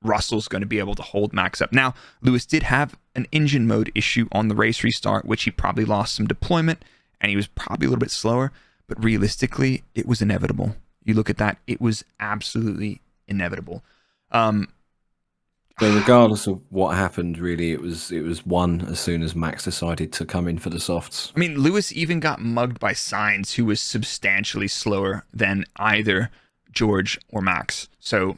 Speaker 3: Russell's going to be able to hold Max up. Now, Lewis did have an engine mode issue on the race restart, which he probably lost some deployment, and he was probably a little bit slower, but realistically, it was inevitable. You look at that, it was absolutely inevitable.
Speaker 2: So regardless of what happened, really, it was won as soon as Max decided to come in for the softs.
Speaker 3: I mean, Lewis even got mugged by Sainz, who was substantially slower than either George or Max. So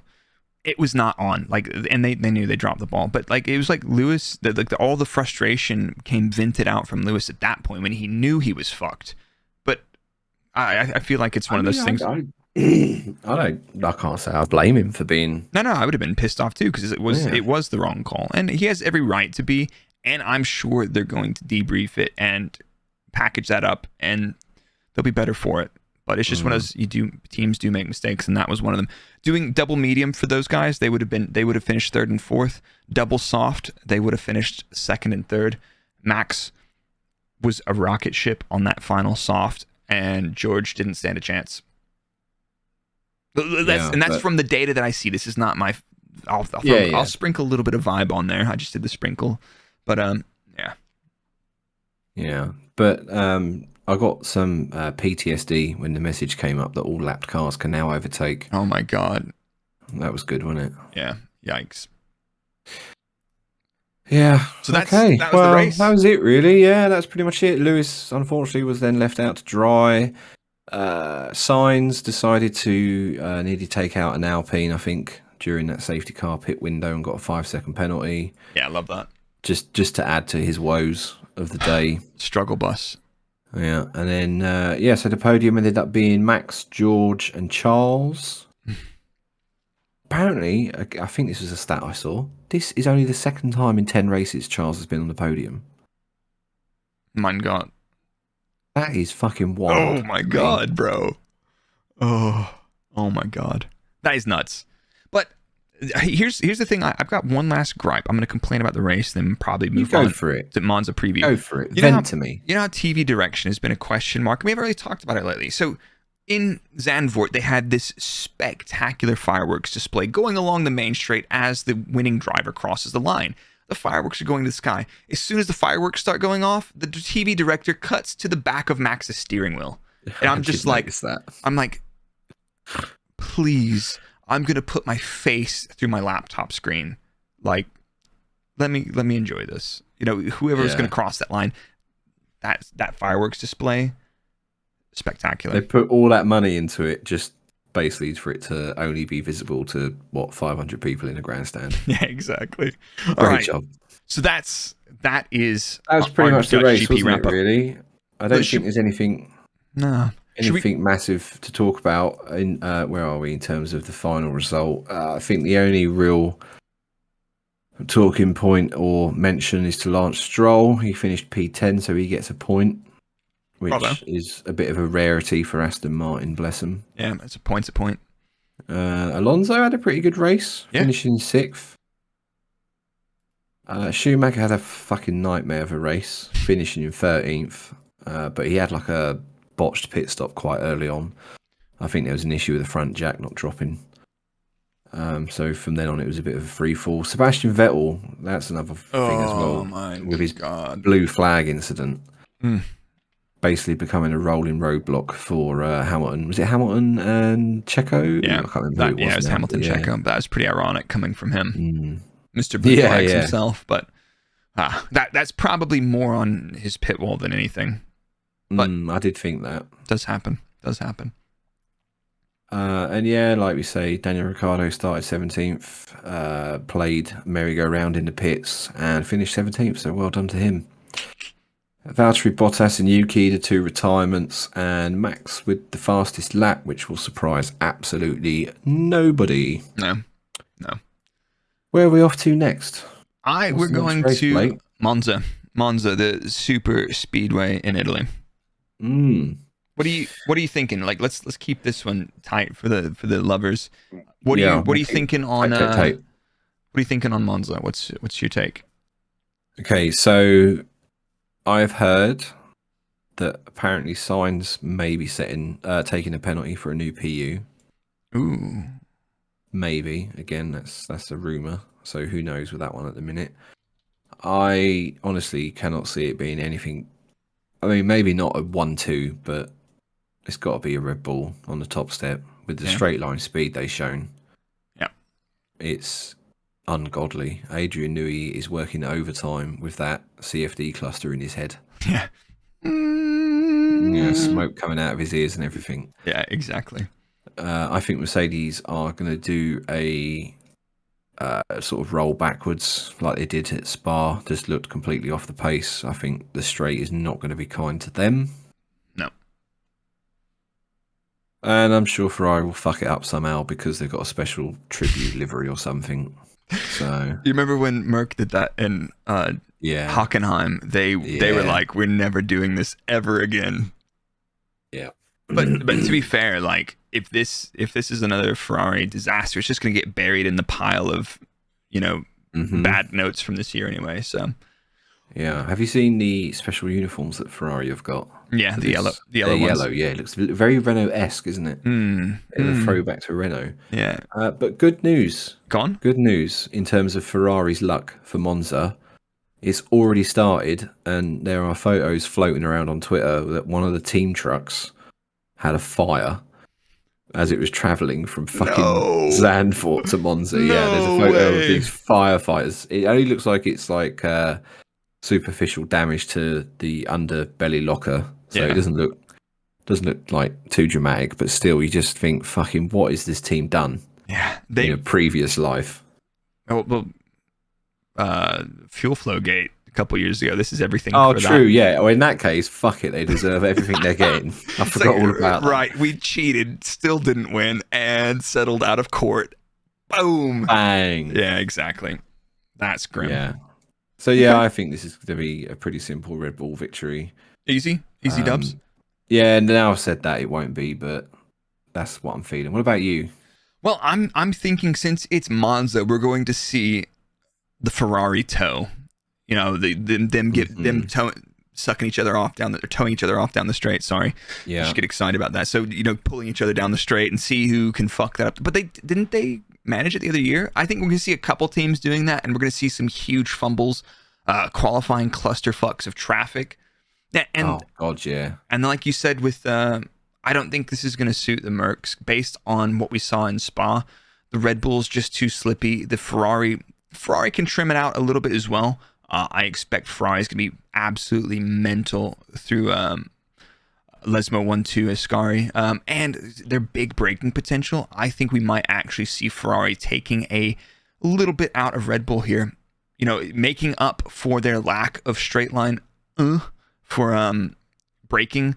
Speaker 3: it was not on. And they knew they dropped the ball, but it was like Lewis. All the frustration came vented out from Lewis at that point when he knew he was fucked. But I feel like it's one of those things.
Speaker 2: I can't say I blame him for being.
Speaker 3: No, I would have been pissed off too, because it was the wrong call, and he has every right to be. And I'm sure they're going to debrief it and package that up, and they'll be better for it. But it's just one of those teams do make mistakes, and that was one of them. Doing double medium for those guys, they would have finished third and fourth. Double soft, they would have finished second and third. Max was a rocket ship on that final soft, and George didn't stand a chance. That's from the data that I see. This is not my. I'll sprinkle a little bit of vibe on there. I just did the sprinkle, but
Speaker 2: yeah. But I got some PTSD when the message came up that all lapped cars can now overtake.
Speaker 3: Oh my god,
Speaker 2: that was good, wasn't it?
Speaker 3: Yeah. Yikes.
Speaker 2: Yeah.
Speaker 3: So that was the race.
Speaker 2: That was it, really. Yeah, that's pretty much it. Lewis, unfortunately, was then left out to dry. Sainz decided to nearly take out an Alpine, I think, during that safety car pit window, and got a 5-second penalty.
Speaker 3: Yeah, I love that.
Speaker 2: Just to add to his woes of the day.
Speaker 3: Struggle bus.
Speaker 2: Yeah, and then so the podium ended up being Max, George, and Charles. Apparently, I think this was a stat I saw. This is only the second time in 10 races Charles has been on the podium.
Speaker 3: Mein God.
Speaker 2: That is fucking wild.
Speaker 3: Oh my God, bro. Oh my God. That is nuts. But here's the thing. I've got one last gripe. I'm going to complain about the race, then probably move on
Speaker 2: for it.
Speaker 3: to Monza preview.
Speaker 2: Go for it. Vent to me.
Speaker 3: You know how TV direction has been a question mark? We haven't really talked about it lately. So in Zandvoort, they had this spectacular fireworks display going along the main straight as the winning driver crosses the line. The fireworks are going to the sky. As soon as the fireworks start going off, the TV director cuts to the back of Max's steering wheel. And I'm just like,
Speaker 2: that.
Speaker 3: I'm like, please, I'm gonna put my face through my laptop screen. Like, let me enjoy this. You know, whoever's gonna cross that line, that fireworks display, spectacular.
Speaker 2: They put all that money into it just basically for it to only be visible to 500 people in a grandstand.
Speaker 3: Yeah, exactly. All
Speaker 2: Great
Speaker 3: right.
Speaker 2: job.
Speaker 3: So that was
Speaker 2: pretty much the
Speaker 3: Dutch
Speaker 2: race,
Speaker 3: GP
Speaker 2: wasn't it,
Speaker 3: wrap-up.
Speaker 2: really? I don't think there's anything massive to talk about. In where are we in terms of the final result? I think the only real talking point or mention is to Lance Stroll. He finished P10, so he gets a point, which is a bit of a rarity for Aston Martin, bless him.
Speaker 3: Yeah, it's a point.
Speaker 2: Alonso had a pretty good race, finishing 6th. Schumacher had a fucking nightmare of a race, finishing in 13th, but he had like a botched pit stop quite early on. I think there was an issue with the front jack not dropping. So from then on, it was a bit of a free fall. Sebastian Vettel, that's another thing as well, with his blue flag incident. Basically becoming a rolling roadblock for Hamilton. Was it Hamilton and Checo?
Speaker 3: Yeah,
Speaker 2: I can't remember who it was.
Speaker 3: It was
Speaker 2: now,
Speaker 3: Hamilton Checo. That was pretty ironic coming from him. Mr. Blue Flags himself, but that's probably more on his pit wall than anything. But
Speaker 2: I did think that.
Speaker 3: Does happen.
Speaker 2: And yeah, like we say, Daniel Ricciardo started 17th, played merry-go-round in the pits and finished 17th, so well done to him. Valtteri Bottas and Yuki, the 2 retirements, and Max with the fastest lap, which will surprise absolutely nobody.
Speaker 3: No.
Speaker 2: Where are we off to next?
Speaker 3: We're going to Monza, the super speedway in Italy. What are you thinking? Like, let's keep this one tight for the lovers. What are you thinking on? What are you thinking on Monza? What's your take?
Speaker 2: Okay, so I've heard that apparently Sainz may be taking a penalty for a new PU.
Speaker 3: Ooh.
Speaker 2: Maybe. Again, that's a rumour, so who knows with that one at the minute. I honestly cannot see it being anything. I mean, maybe not a 1-2, but it's got to be a Red Bull on the top step with the straight line speed they've shown.
Speaker 3: Yeah.
Speaker 2: It's ungodly. Adrian Newey is working overtime with that CFD cluster in his head.
Speaker 3: Yeah.
Speaker 2: Yeah, smoke coming out of his ears and everything.
Speaker 3: Yeah, exactly.
Speaker 2: I think Mercedes are going to do a sort of roll backwards like they did at Spa. Just looked completely off the pace. I think the straight is not going to be kind to them.
Speaker 3: No.
Speaker 2: And I'm sure Ferrari will fuck it up somehow because they've got a special tribute livery or something. So
Speaker 3: you remember when Merck did that in Hockenheim? They were like, we're never doing this ever again.
Speaker 2: Yeah.
Speaker 3: But to be fair, like if this is another Ferrari disaster, it's just going to get buried in the pile of, bad notes from this year anyway. So
Speaker 2: yeah, have you seen the special uniforms that Ferrari have got?
Speaker 3: Yeah, the yellow ones.
Speaker 2: Yellow, yeah, it looks very Renault-esque, isn't it? A throwback to Renault.
Speaker 3: Yeah,
Speaker 2: but good news.
Speaker 3: Gone.
Speaker 2: Good news in terms of Ferrari's luck for Monza. It's already started, and there are photos floating around on Twitter that one of the team trucks had a fire as it was travelling from fucking Zandvoort to Monza. Yeah, there's a photo of these firefighters. It only looks like it's like superficial damage to the underbelly locker, so it doesn't look like too dramatic. But still, you just think, fucking, what has this team done?
Speaker 3: Yeah,
Speaker 2: in a previous life.
Speaker 3: Oh well, fuel flow gate. A couple years ago. This is everything.
Speaker 2: Oh,
Speaker 3: for
Speaker 2: true.
Speaker 3: That.
Speaker 2: Yeah. Well, in that case, fuck it. They deserve everything they're getting. I forgot all about that.
Speaker 3: Right. We cheated, still didn't win, and settled out of court. Boom.
Speaker 2: Bang.
Speaker 3: Yeah, exactly. That's grim.
Speaker 2: Yeah. So, yeah, I think this is going to be a pretty simple Red Bull victory.
Speaker 3: Easy dubs?
Speaker 2: Yeah, and now I've said that, it won't be, but that's what I'm feeling. What about you?
Speaker 3: Well, I'm thinking since it's Monza, we're going to see the Ferrari toe. You know, them sucking each other off towing each other off down the straight. Sorry, just get excited about that. So pulling each other down the straight and see who can fuck that up. But didn't they manage it the other year? I think we're gonna see a couple teams doing that, and we're gonna see some huge fumbles, qualifying clusterfucks of traffic. Yeah, and
Speaker 2: Oh God, yeah.
Speaker 3: and like you said with I don't think this is going to suit the Mercs based on what we saw in Spa. The Red Bull's just too slippy. The Ferrari can trim it out a little bit as well. I expect Ferrari's going to be absolutely mental through Lesmo 1-2 Ascari. And their big braking potential, I think we might actually see Ferrari taking a little bit out of Red Bull here. You know, making up for their lack of straight line for braking,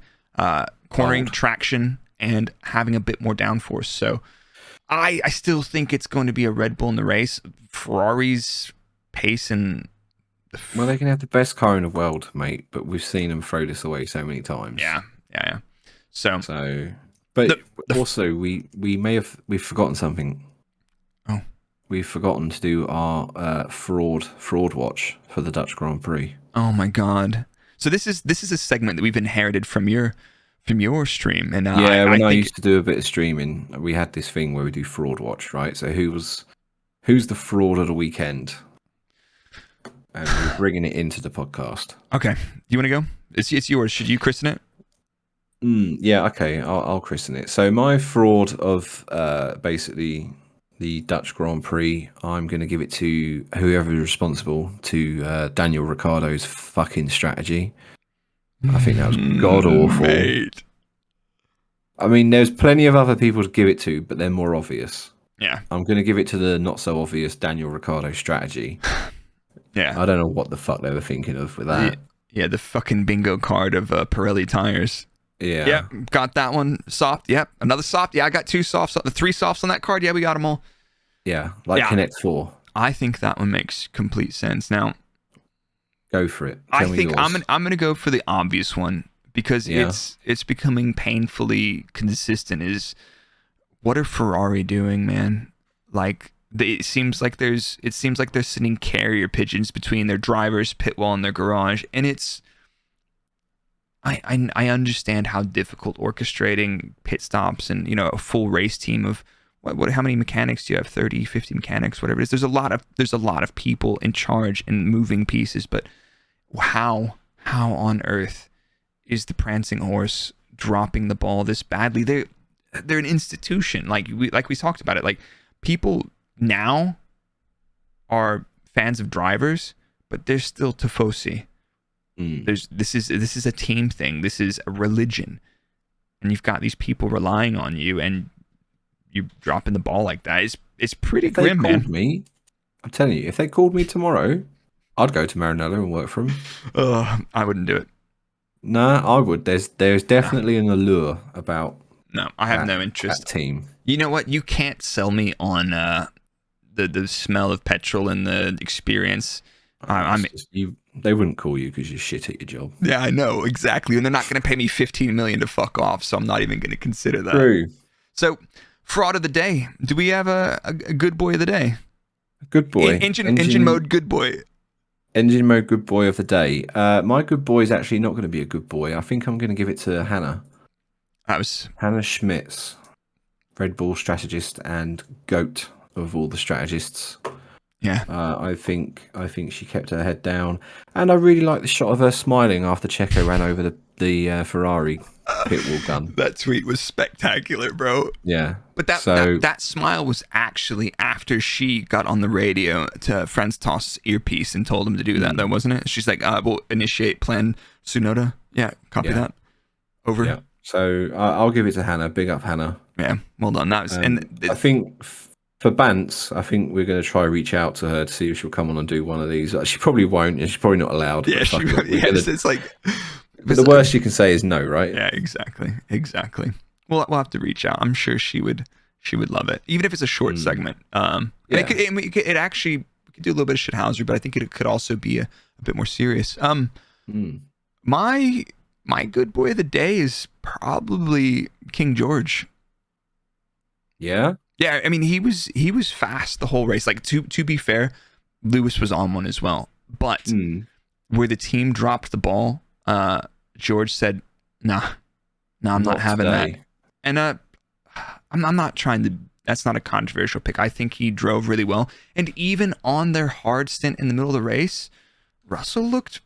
Speaker 3: cornering, traction, and having a bit more downforce. So I still think it's going to be a Red Bull in the race. Ferrari's pace and...
Speaker 2: Well, they can have the best car in the world, mate, but we've seen them throw this away so many times.
Speaker 3: Yeah. So
Speaker 2: but also we've forgotten something.
Speaker 3: Oh.
Speaker 2: We've forgotten to do our fraud watch for the Dutch Grand Prix.
Speaker 3: Oh my God. So this is a segment that we've inherited from your stream, and
Speaker 2: when I used to do a bit of streaming, we had this thing where we do fraud watch, right? So who's the fraud of the weekend, and we're bringing it into the podcast.
Speaker 3: Okay, you want to go? It's yours. Should you christen it?
Speaker 2: Yeah, okay, I'll christen it. So my fraud of basically the Dutch Grand Prix, I'm going to give it to whoever is responsible to Daniel Ricciardo's fucking strategy. I think that was god awful.
Speaker 3: Mate.
Speaker 2: I mean, there's plenty of other people to give it to, but they're more obvious.
Speaker 3: Yeah.
Speaker 2: I'm going to give it to the not so obvious Daniel Ricciardo strategy.
Speaker 3: Yeah.
Speaker 2: I don't know what the fuck they were thinking of with that.
Speaker 3: Yeah, the fucking bingo card of Pirelli tires.
Speaker 2: Yeah.
Speaker 3: Yep, got that one. Soft. Yep, another soft. Yeah, I got 2 softs. The 3 softs on that card. Yeah, we got them all.
Speaker 2: Yeah, like Connect 4.
Speaker 3: I think that one makes complete sense. Now,
Speaker 2: go for it.
Speaker 3: I think I'm gonna go for the obvious one because it's becoming painfully consistent. Is what are Ferrari doing, man? Like it seems like they're sitting carrier pigeons between their driver's pit wall and their garage, and it's. I understand how difficult orchestrating pit stops and a full race team of how many mechanics do you have? 30, 50 mechanics, whatever it is. There's a lot of people in charge and moving pieces, but how on earth is the prancing horse dropping the ball this badly? They're an institution, like we talked about it. Like people now are fans of drivers, but they're still tifosi. This is a team thing. This is a religion, and you've got these people relying on you, and you dropping the ball like that it's pretty grim, man.
Speaker 2: I'm telling you, if they called me tomorrow, I'd go to Maranello and work for them.
Speaker 3: I wouldn't do it.
Speaker 2: No, I would. There's definitely an allure about.
Speaker 3: No, I have no interest.
Speaker 2: That team.
Speaker 3: You know what? You can't sell me on the smell of petrol and the experience.
Speaker 2: They wouldn't call you because you're shit at your job.
Speaker 3: Yeah, I know, exactly. And they're not going to pay me $15 million to fuck off, so I'm not even going to consider that.
Speaker 2: True.
Speaker 3: So, fraud of the day. Do we have a good boy of the day?
Speaker 2: Good boy.
Speaker 3: Engine mode good boy.
Speaker 2: Engine mode good boy of the day. My good boy is actually not going to be a good boy. I think I'm going to give it to Hannah. Hannah Schmitz, Red Bull strategist and GOAT of all the strategists.
Speaker 3: Yeah.
Speaker 2: I think she kept her head down, and I really like the shot of her smiling after Checo ran over the Ferrari pit wall gun.
Speaker 3: That tweet was spectacular, bro.
Speaker 2: Yeah.
Speaker 3: But that smile was actually after she got on the radio to Franz Toss' earpiece and told him to do that, though, wasn't it? She's like, we'll initiate plan Tsunoda. Yeah, copy that. Over.
Speaker 2: Yeah. So I'll give it to Hannah. Big up, Hannah.
Speaker 3: Yeah, well done. That was,
Speaker 2: I think for Bantz, I think we're going to try reach out to her to see if she'll come on and do one of these. She probably won't, and she's probably not allowed.
Speaker 3: Yeah, it's like...
Speaker 2: But the worst you can say is no, right?
Speaker 3: Yeah, exactly. We'll have to reach out. I'm sure she would love it, even if it's a short segment. It actually, we could do a little bit of shithousery, but I think it could also be a bit more serious. My good boy of the day is probably King George.
Speaker 2: Yeah.
Speaker 3: Yeah, I mean he was fast the whole race. Like to be fair, Lewis was on one as well, but where the team dropped the ball, George said, "Nah, I'm not having that." And I'm not trying to. That's not a controversial pick. I think he drove really well, and even on their hard stint in the middle of the race, Russell looked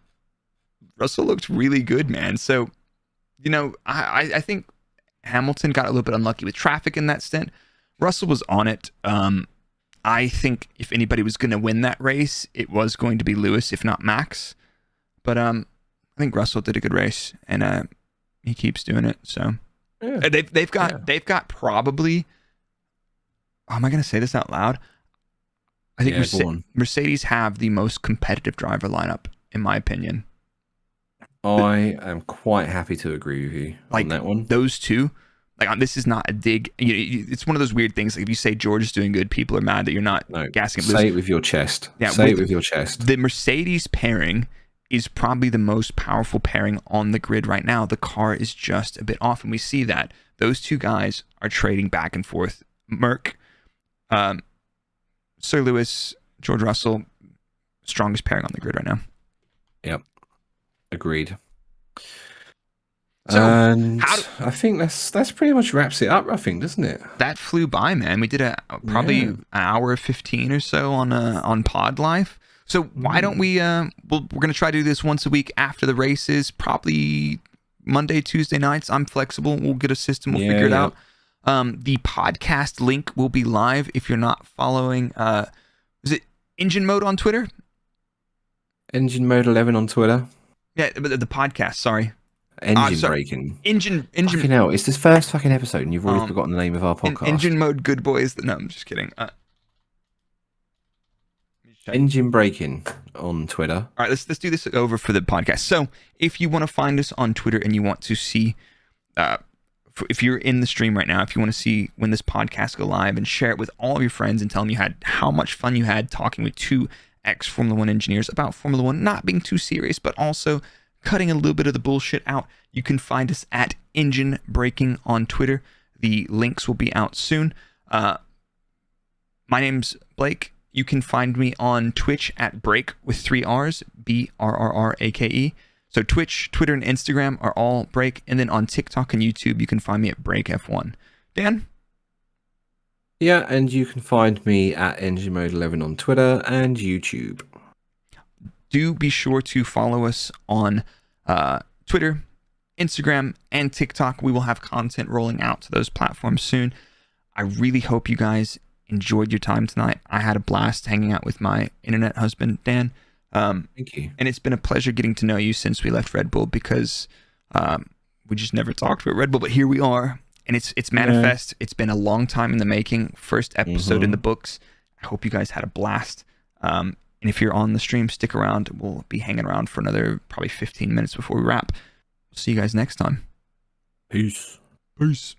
Speaker 3: Russell looked really good, man. So, I think Hamilton got a little bit unlucky with traffic in that stint. Russell was on it. I think if anybody was going to win that race, it was going to be Lewis, if not Max. But I think Russell did a good race, and he keeps doing it. So they've got probably. Oh, am I going to say this out loud? I think Mercedes have the most competitive driver lineup, in my opinion.
Speaker 2: I am quite happy to agree with you on that one.
Speaker 3: Those two, this is not a dig. It's one of those weird things. Like if you say George is doing good, people are mad that you're not gassing him.
Speaker 2: Say it with your chest.
Speaker 3: Yeah,
Speaker 2: say it with your chest.
Speaker 3: The Mercedes pairing is probably the most powerful pairing on the grid right now. The car is just a bit off, and we see that. Those two guys are trading back and forth. Merc, Sir Lewis, George Russell, strongest pairing on the grid right now.
Speaker 2: Yep. Agreed.
Speaker 3: So
Speaker 2: and I think that's pretty much wraps it up, I think, doesn't it?
Speaker 3: That flew by, man. We did probably an hour 15 or so on Pod Life. So why don't we we're going to try to do this once a week after the races, probably Monday, Tuesday nights. I'm flexible. We'll get a system. We'll figure it out. The podcast link will be live if you're not following. Is it Engine Mode on Twitter?
Speaker 2: Engine Mode 11 on Twitter.
Speaker 3: Yeah, but the podcast, sorry.
Speaker 2: Engine Breaking.
Speaker 3: Engine.
Speaker 2: Fucking hell, it's this first fucking episode and you've already forgotten the name of our podcast.
Speaker 3: Engine Mode Good Boys. No, I'm just kidding.
Speaker 2: Engine Breaking on Twitter.
Speaker 3: All right, let's do this over for the podcast. So if you want to find us on Twitter and you want to see, if you're in the stream right now, if you want to see when this podcast go live and share it with all of your friends and tell them you had how much fun you had talking with two ex-Formula 1 engineers about Formula 1, not being too serious, but also cutting a little bit of the bullshit out, you can find us at Engine Breaking on Twitter. The links will be out soon. My name's Blake. You can find me on Twitch at Brrrake with 3 R's, Brrrake. So Twitch, Twitter, and Instagram are all Brrrake. And then on TikTok and YouTube, you can find me at BrrrakeF1. Dan?
Speaker 2: Yeah, and you can find me at Engine Mode 11 on Twitter and YouTube.
Speaker 3: Do be sure to follow us on Twitter, Instagram, and TikTok. We will have content rolling out to those platforms soon. I really hope you guys enjoyed your time tonight. I had a blast hanging out with my internet husband, Dan.
Speaker 2: Thank you.
Speaker 3: And it's been a pleasure getting to know you since we left Red Bull because we just never talked about Red Bull, but here we are. And it's manifest. It's been a long time in the making. First episode in the books. I hope you guys had a blast. And if you're on the stream, stick around. We'll be hanging around for another probably 15 minutes before we wrap. See you guys next time.
Speaker 2: Peace.
Speaker 3: Peace.